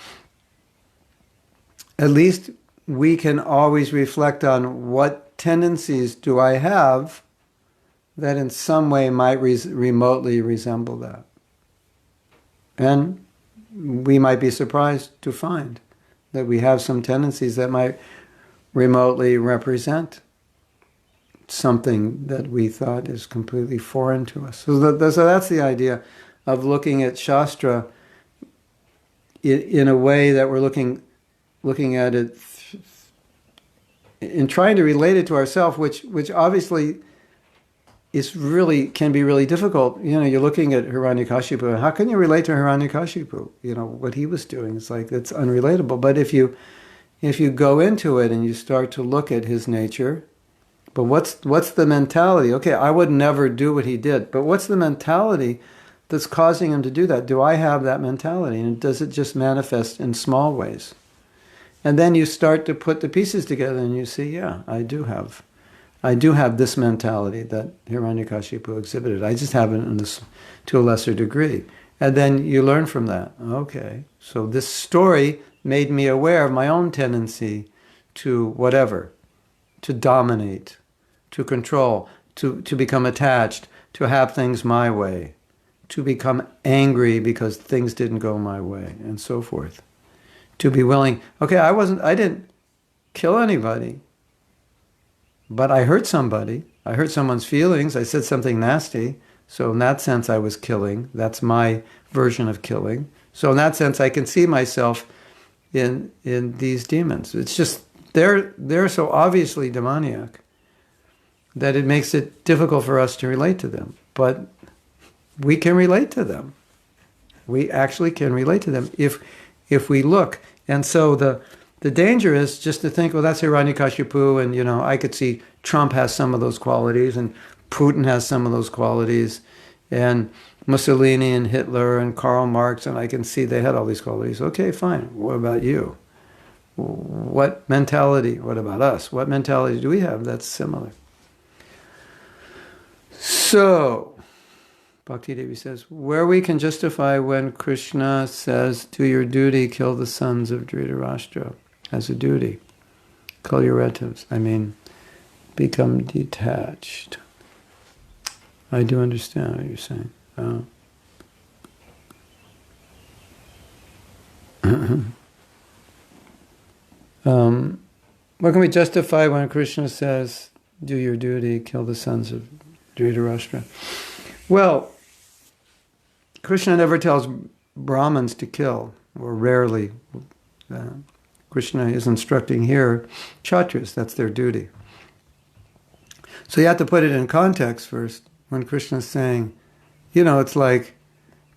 at least we can always reflect on what tendencies do I have that in some way might remotely resemble that. And we might be surprised to find that we have some tendencies that might remotely represent something that we thought is completely foreign to us. So that's the idea of looking at Shastra in a way that we're looking at it in trying to relate it to ourselves, which obviously can be really difficult. You're looking at Hiranyakashipu. How can you relate to Hiranyakashipu? What he was doing. It's like, it's unrelatable. But if you go into it and you start to look at his nature, but what's the mentality? Okay, I would never do what he did, but what's the mentality that's causing him to do that? Do I have that mentality? And does it just manifest in small ways? And then you start to put the pieces together and you see, yeah, I do have this mentality that Hiranyakashipu exhibited. I just have it to a lesser degree. And then you learn from that. Okay, so this story made me aware of my own tendency to whatever, to dominate, to control, to become attached, to have things my way, to become angry because things didn't go my way, and so forth. To be willing, okay, I didn't kill anybody, but I hurt somebody. I hurt someone's feelings. I said something nasty. So in that sense, I was killing. That's my version of killing. So in that sense, I can see myself in these demons. It's just, they're so obviously demoniac that it makes it difficult for us to relate to them. But we can relate to them. We actually can relate to them if we look. And so The danger is just to think, well, that's Hiranyakashipu, and I could see Trump has some of those qualities, and Putin has some of those qualities, and Mussolini and Hitler and Karl Marx, and I can see they had all these qualities. Okay, fine. What about you? What mentality? What about us? What mentality do we have that's similar? So, Bhakti Devi says, where we can justify when Krishna says, do your duty, kill the sons of Dhritarashtra, as a duty. Kill your relatives. Become detached. I do understand what you're saying. What can we justify when Krishna says, do your duty, kill the sons of Dhritarashtra? Well, Krishna never tells Brahmins to kill, or rarely. Krishna is instructing here Kshatriyas, that's their duty. So you have to put it in context first. When Krishna is saying, it's like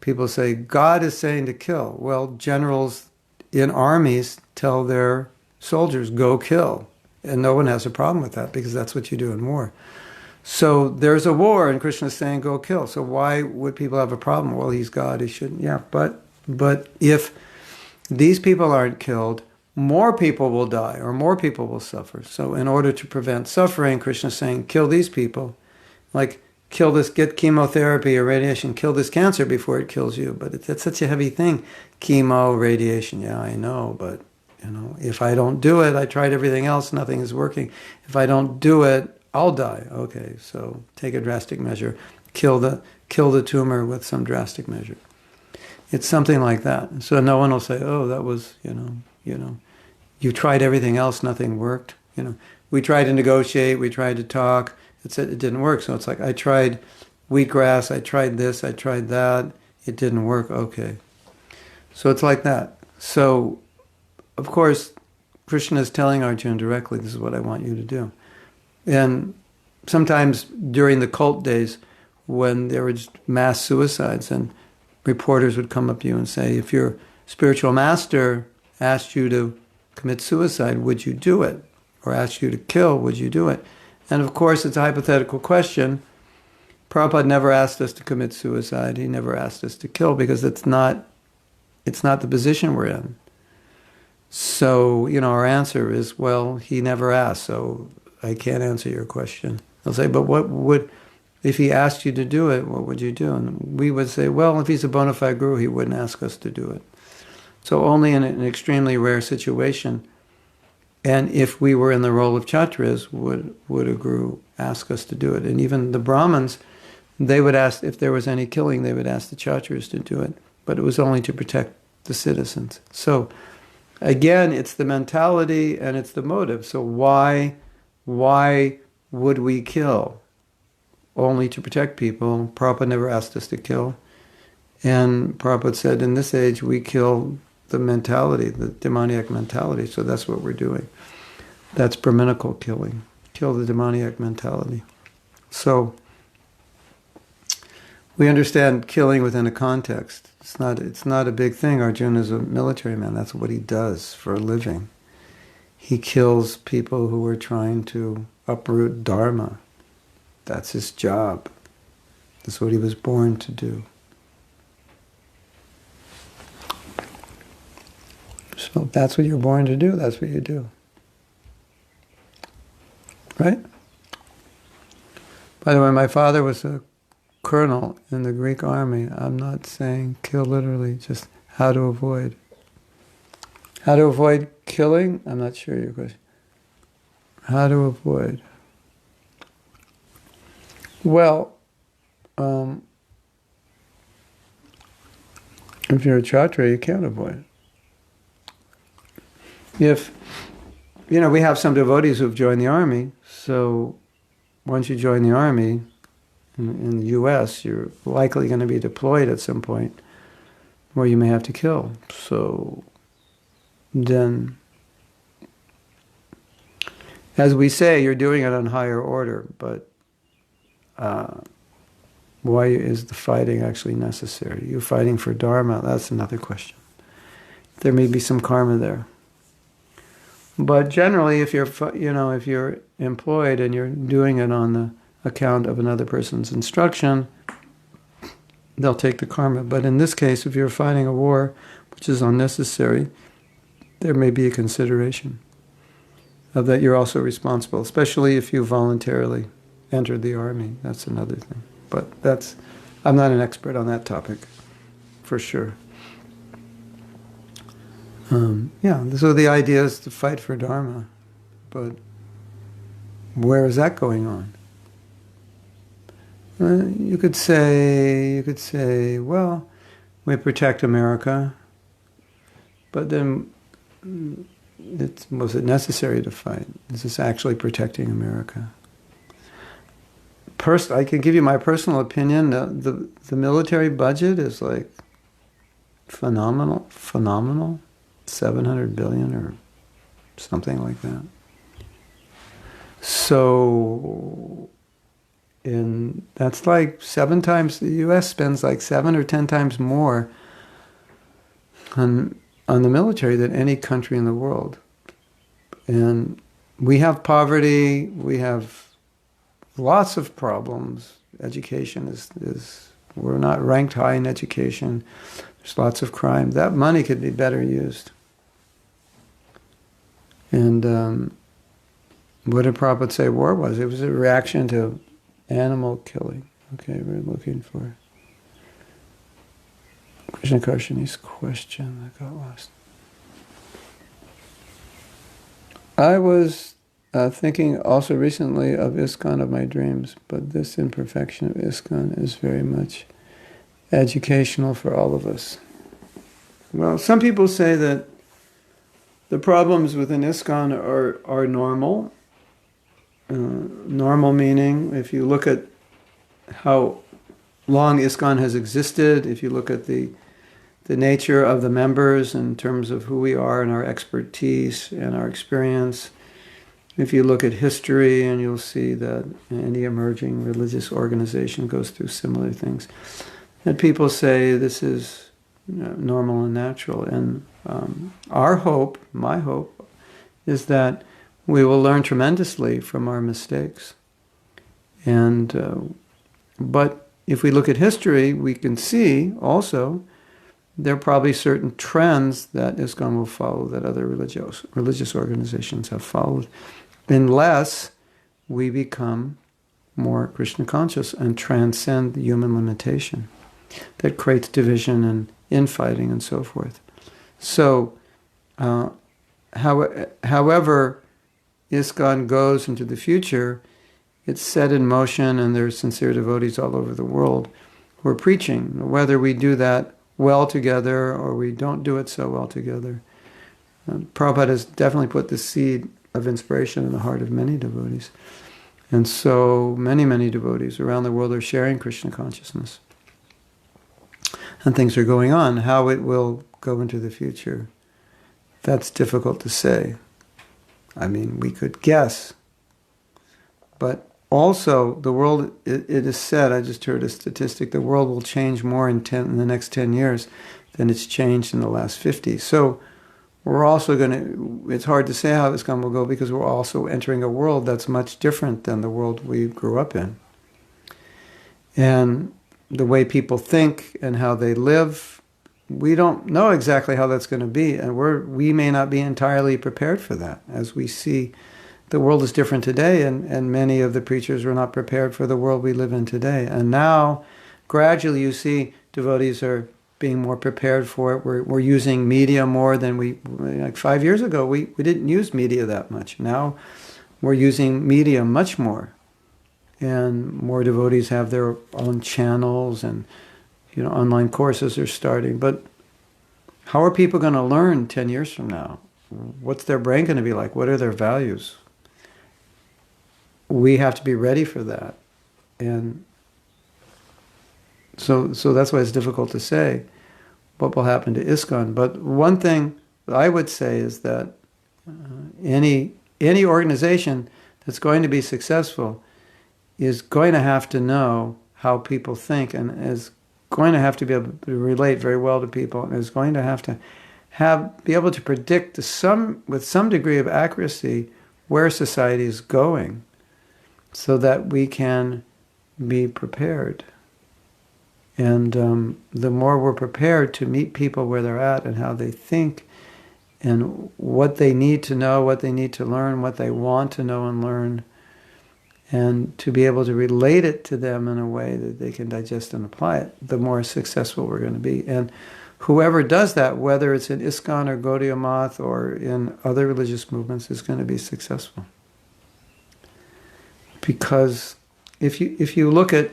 people say, God is saying to kill. Well, generals in armies tell their soldiers, go kill. And no one has a problem with that because that's what you do in war. So there's a war and Krishna is saying, go kill. So why would people have a problem? Well, he's God, he shouldn't. Yeah, but if these people aren't killed, more people will die or more people will suffer. So in order to prevent suffering, Krishna is saying, kill these people. Like, kill this, get chemotherapy or radiation, kill this cancer before it kills you. But it's such a heavy thing. Chemo, radiation, yeah, I know, but if I don't do it, I tried everything else, nothing is working. If I don't do it, I'll die. Okay, so take a drastic measure. Kill the tumor with some drastic measure. It's something like that. So no one will say, oh, that was, you tried everything else, nothing worked. We tried to negotiate, we tried to talk, it didn't work. So it's like, I tried wheatgrass, I tried this, I tried that, it didn't work. Okay. So it's like that. So, of course, Krishna is telling Arjuna directly, this is what I want you to do. And sometimes during the cult days, when there were mass suicides, and reporters would come up to you and say, if your spiritual master asked you to commit suicide, would you do it? Or asked you to kill, would you do it? And of course, it's a hypothetical question. Prabhupada never asked us to commit suicide. He never asked us to kill because it's not the position we're in. So, our answer is, well, he never asked, so I can't answer your question. They'll say, but if he asked you to do it, what would you do? And we would say, well, if he's a bona fide guru, he wouldn't ask us to do it. So only in an extremely rare situation, and if we were in the role of Kshatriyas, would a guru ask us to do it. And even the Brahmins, they would ask, if there was any killing, they would ask the Kshatriyas to do it. But it was only to protect the citizens. So again, it's the mentality and it's the motive. So why would we kill? Only to protect people. Prabhupada never asked us to kill. And Prabhupada said, in this age, we kill the mentality, the demoniac mentality. So that's what we're doing. That's Brahminical killing. Kill the demoniac mentality. So we understand killing within a context. It's not a big thing. Arjuna is a military man. That's what he does for a living. He kills people who are trying to uproot dharma. That's his job. That's what he was born to do. So that's what you're born to do. That's what you do. Right? By the way, my father was a colonel in the Greek army. I'm not saying kill literally, just how to avoid. How to avoid killing? I'm not sure your question. How to avoid? Well, if you're a Kshatriya, you can't avoid it. If, we have some devotees who've joined the army, so once you join the army, in the U.S., you're likely going to be deployed at some point where you may have to kill. So then, as we say, you're doing it on higher order, but why is the fighting actually necessary? You're fighting for dharma, that's another question. There may be some karma there. But generally, if you're, if you're employed and you're doing it on the account of another person's instruction, they'll take the karma. But in this case, if you're fighting a war which is unnecessary, there may be a consideration of that you're also responsible, especially if you voluntarily entered the army. That's another thing. But I'm not an expert on that topic, for sure. So the idea is to fight for Dharma, but where is that going on? You could say, well, we protect America, but then was it necessary to fight? Is this actually protecting America? I can give you my personal opinion. The military budget is like phenomenal, 700 billion or something like that. So, that's like 7 times, the U.S. spends like 7 or 10 times more on the military than any country in the world. And we have poverty, we have lots of problems. Education we're not ranked high in education. There's lots of crime. That money could be better used. And what did Prabhupada say war was? It was a reaction to animal killing. Okay, we're looking for Krishna Karshani's question. I got lost. I was thinking also recently of ISKCON of my dreams, but this imperfection of ISKCON is very much educational for all of us. Well, some people say that the problems within ISKCON are normal. Normal meaning, if you look at how long ISKCON has existed, if you look at the nature of the members in terms of who we are and our expertise and our experience, if you look at history, and you'll see that any emerging religious organization goes through similar things, that people say this is normal and natural. And our hope, my hope, is that we will learn tremendously from our mistakes. And but if we look at history, we can see also there are probably certain trends that ISKCON will follow that other religious organizations have followed, unless we become more Krishna conscious and transcend the human limitation that creates division and infighting and so forth. So, however ISKCON goes into the future, it's set in motion, and there's sincere devotees all over the world who are preaching. Whether we do that well together or we don't do it so well together, Prabhupada has definitely put the seed of inspiration in the heart of many devotees. And so many devotees around the world are sharing Krishna consciousness. And things are going on. How it will go into the future, that's difficult to say. I mean, we could guess. But also, the world, it is said, I just heard a statistic, the world will change more in the next 10 years than it's changed in the last 50. So we're also it's hard to say how this will go, because we're also entering a world that's much different than the world we grew up in. And the way people think and how they live, we don't know exactly how that's going to be, and we may not be entirely prepared for that. As we see, the world is different today, and many of the preachers were not prepared for the world we live in today. And now, gradually, you see devotees are being more prepared for it. We're using media more than like 5 years ago, we didn't use media that much. Now, we're using media much more. And more devotees have their own channels, and online courses are starting. But how are people going to learn 10 years from now? What's their brain going to be like? What are their values? We have to be ready for that. And so that's why it's difficult to say what will happen to ISKCON. But one thing that I would say is that any organization that's going to be successful is going to have to know how people think, and is going to have to be able to relate very well to people, and is going to have to be able to predict with some degree of accuracy where society is going, so that we can be prepared. And the more we're prepared to meet people where they're at and how they think and what they need to know, what they need to learn, what they want to know and learn, and to be able to relate it to them in a way that they can digest and apply it, the more successful we're going to be. And whoever does that, whether it's in ISKCON or Gaudiya Math or in other religious movements, is going to be successful. Because if you look at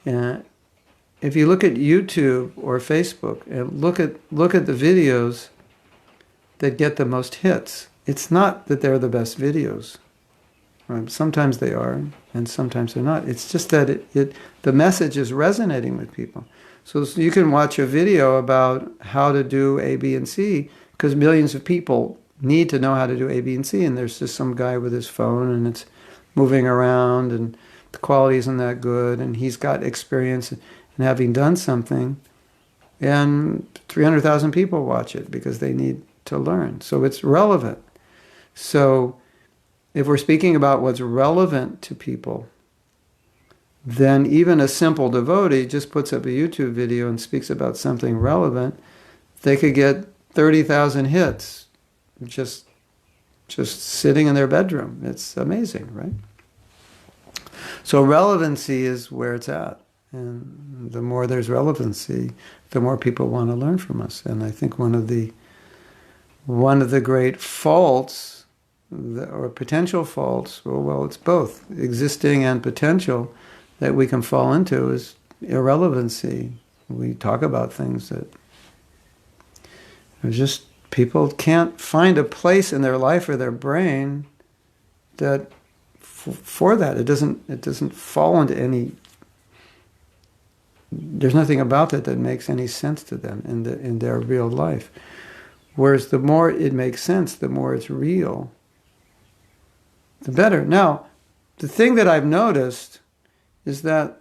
YouTube or Facebook and look at the videos that get the most hits, it's not that they're the best videos. Right? Sometimes they are, and sometimes they're not. It's just that the message is resonating with people. So you can watch a video about how to do A, B, and C, because millions of people need to know how to do A, B, and C, and there's just some guy with his phone, and it's moving around, and the quality isn't that good, and he's got experience in having done something, and 300,000 people watch it because they need to learn. So it's relevant. So if we're speaking about what's relevant to people, then even a simple devotee just puts up a YouTube video and speaks about something relevant, they could get 30,000 hits just sitting in their bedroom. It's amazing, right? So relevancy is where it's at. And the more there's relevancy, the more people want to learn from us. And I think one of the great faults, or potential faults, well, it's both, existing and potential, that we can fall into is irrelevancy. We talk about things that are just, people can't find a place in their life or their brain that for that. It doesn't fall into any, there's nothing about it that makes any sense to them in their real life. Whereas the more it makes sense, the more it's real, the better. Now, the thing that I've noticed is that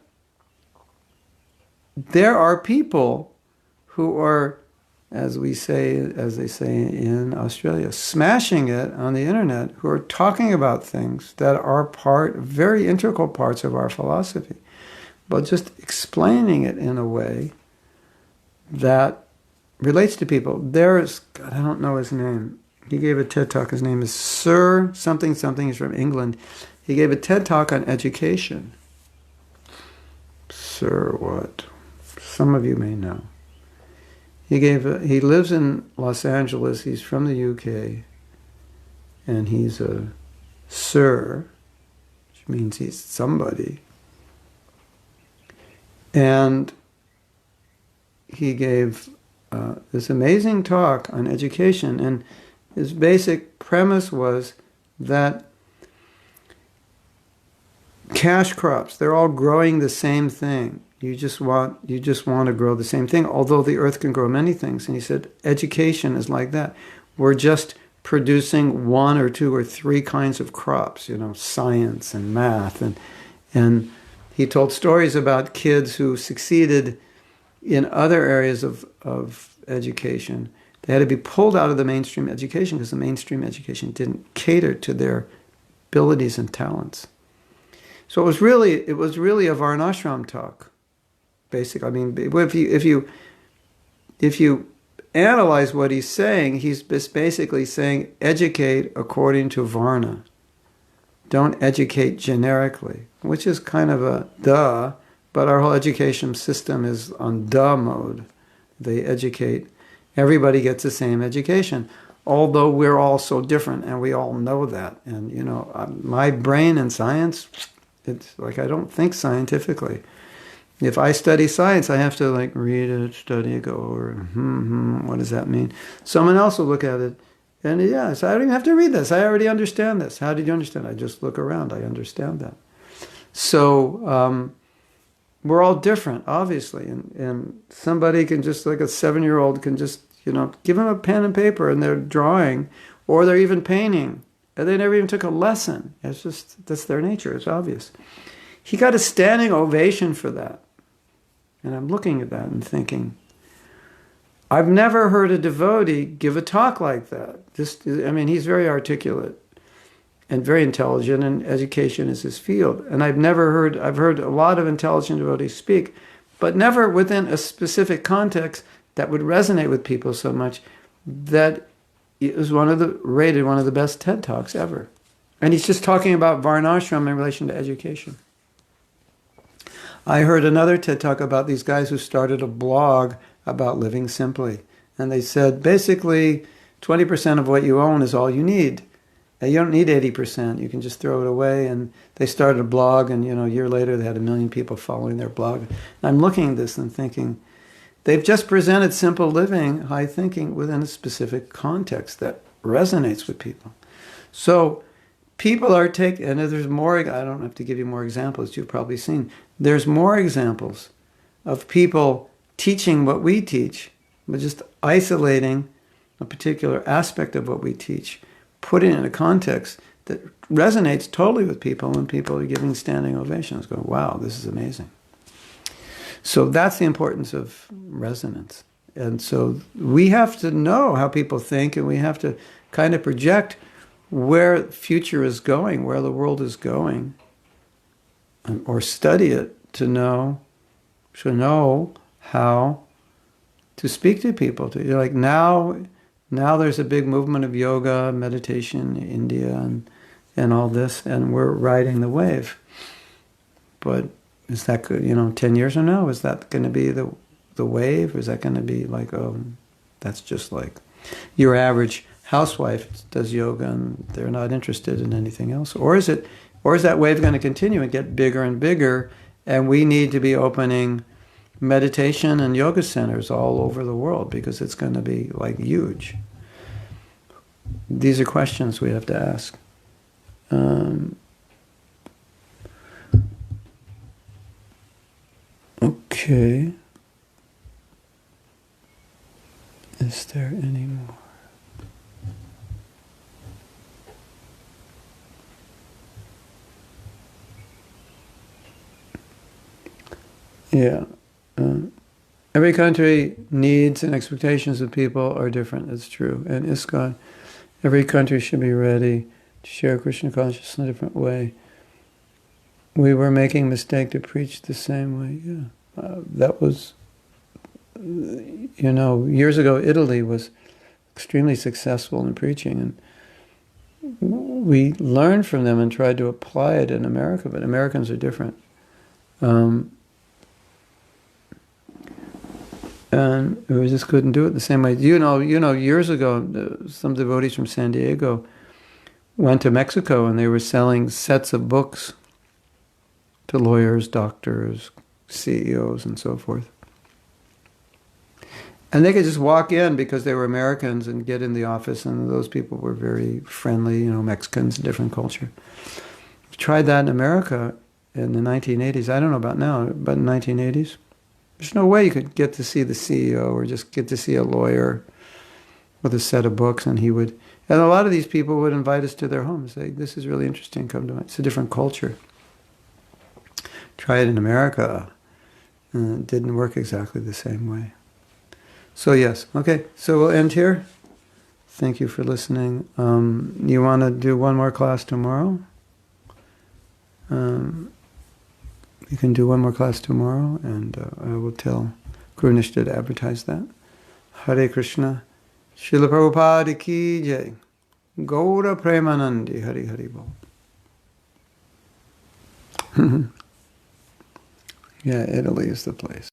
there are people who are, as they say in Australia, smashing it on the internet, who are talking about things that are very integral parts of our philosophy, but just explaining it in a way that relates to people. There's, God, I don't know his name. He gave a TED Talk. His name is Sir something something. He's from England. He gave a TED Talk on education. Sir what? Some of you may know. He lives in Los Angeles. He's from the UK. And he's a Sir, which means he's somebody. And he gave this amazing talk on education, and his basic premise was that cash crops, they're all growing the same thing. You just want to grow the same thing, although the earth can grow many things. And he said, education is like that. We're just producing one or two or three kinds of crops, science and math. And he told stories about kids who succeeded in other areas of education. They had to be pulled out of the mainstream education because the mainstream education didn't cater to their abilities and talents. So it was really a Varnashram talk, basically. I mean, if you analyze what he's saying, he's basically saying educate according to Varna. Don't educate generically, which is kind of a duh, but our whole education system is on duh mode. They educate, everybody gets the same education, although we're all so different, and we all know that. And, my brain in science, it's like I don't think scientifically. If I study science, I have to read it, study it, go over, what does that mean? Someone else will look at it, and so I don't even have to read this. I already understand this. How did you understand? I just look around. I understand that. So we're all different, obviously, and somebody can just, like a 7-year-old can just, give them a pen and paper and they're drawing, or they're even painting, and they never even took a lesson. It's just, that's their nature. It's obvious. He got a standing ovation for that. And I'm looking at that and thinking, I've never heard a devotee give a talk like that. He's very articulate and very intelligent, and education is his field. And I've heard a lot of intelligent devotees speak, but never within a specific context that would resonate with people so much that it was rated one of the best TED Talks ever. And he's just talking about Varnashram in relation to education. I heard another TED Talk about these guys who started a blog about living simply. And they said, basically, 20% of what you own is all you need. And you don't need 80%. You can just throw it away. And they started a blog, and a year later they had 1 million people following their blog. And I'm looking at this and thinking, they've just presented simple living, high thinking within a specific context that resonates with people. So people are taking, and there's more, I don't have to give you more examples, you've probably seen. There's more examples of people teaching what we teach, but just isolating a particular aspect of what we teach, putting it in a context that resonates totally with people, and people are giving standing ovations, going, wow, this is amazing. So that's the importance of resonance. And so we have to know how people think, and we have to kind of project where the future is going, where the world is going, or study it to know how to speak to people. Like now there's a big movement of yoga, meditation in India, and all this, and we're riding the wave. But is that good? 10 years from now, is that going to be the wave? Or is that going to be like, oh, that's just like your average housewife does yoga and they're not interested in anything else? Or is that wave going to continue and get bigger and bigger, and we need to be opening meditation and yoga centers all over the world because it's going to be like huge? These are questions we have to ask. Okay. Is there any more? Yeah. Every country needs and expectations of people are different. It's true. And ISKCON, every country should be ready to share Krishna consciousness in a different way. We were making a mistake to preach the same way. Yeah. That was, years ago, Italy was extremely successful in preaching. And we learned from them and tried to apply it in America, but Americans are different. And we just couldn't do it the same way. Years ago, some devotees from San Diego went to Mexico, and they were selling sets of books to lawyers, doctors, CEOs, and so forth. And they could just walk in because they were Americans and get in the office, and those people were very friendly, Mexicans, different culture. We tried that in America in the 1980s. I don't know about now, but in the 1980s. There's no way you could get to see the CEO or just get to see a lawyer with a set of books, and and a lot of these people would invite us to their home and say, this is really interesting, come to it. It's a different culture. Try it in America, and it didn't work exactly the same way. So yes, okay, so we'll end here. Thank you for listening. You want to do one more class tomorrow? You can do one more class tomorrow, and I will tell Grunishta to advertise that. Hare Krishna. Srila Prabhupada ki jai. Gaura Premanandi. Hari Hari Bol. Yeah, Italy is the place.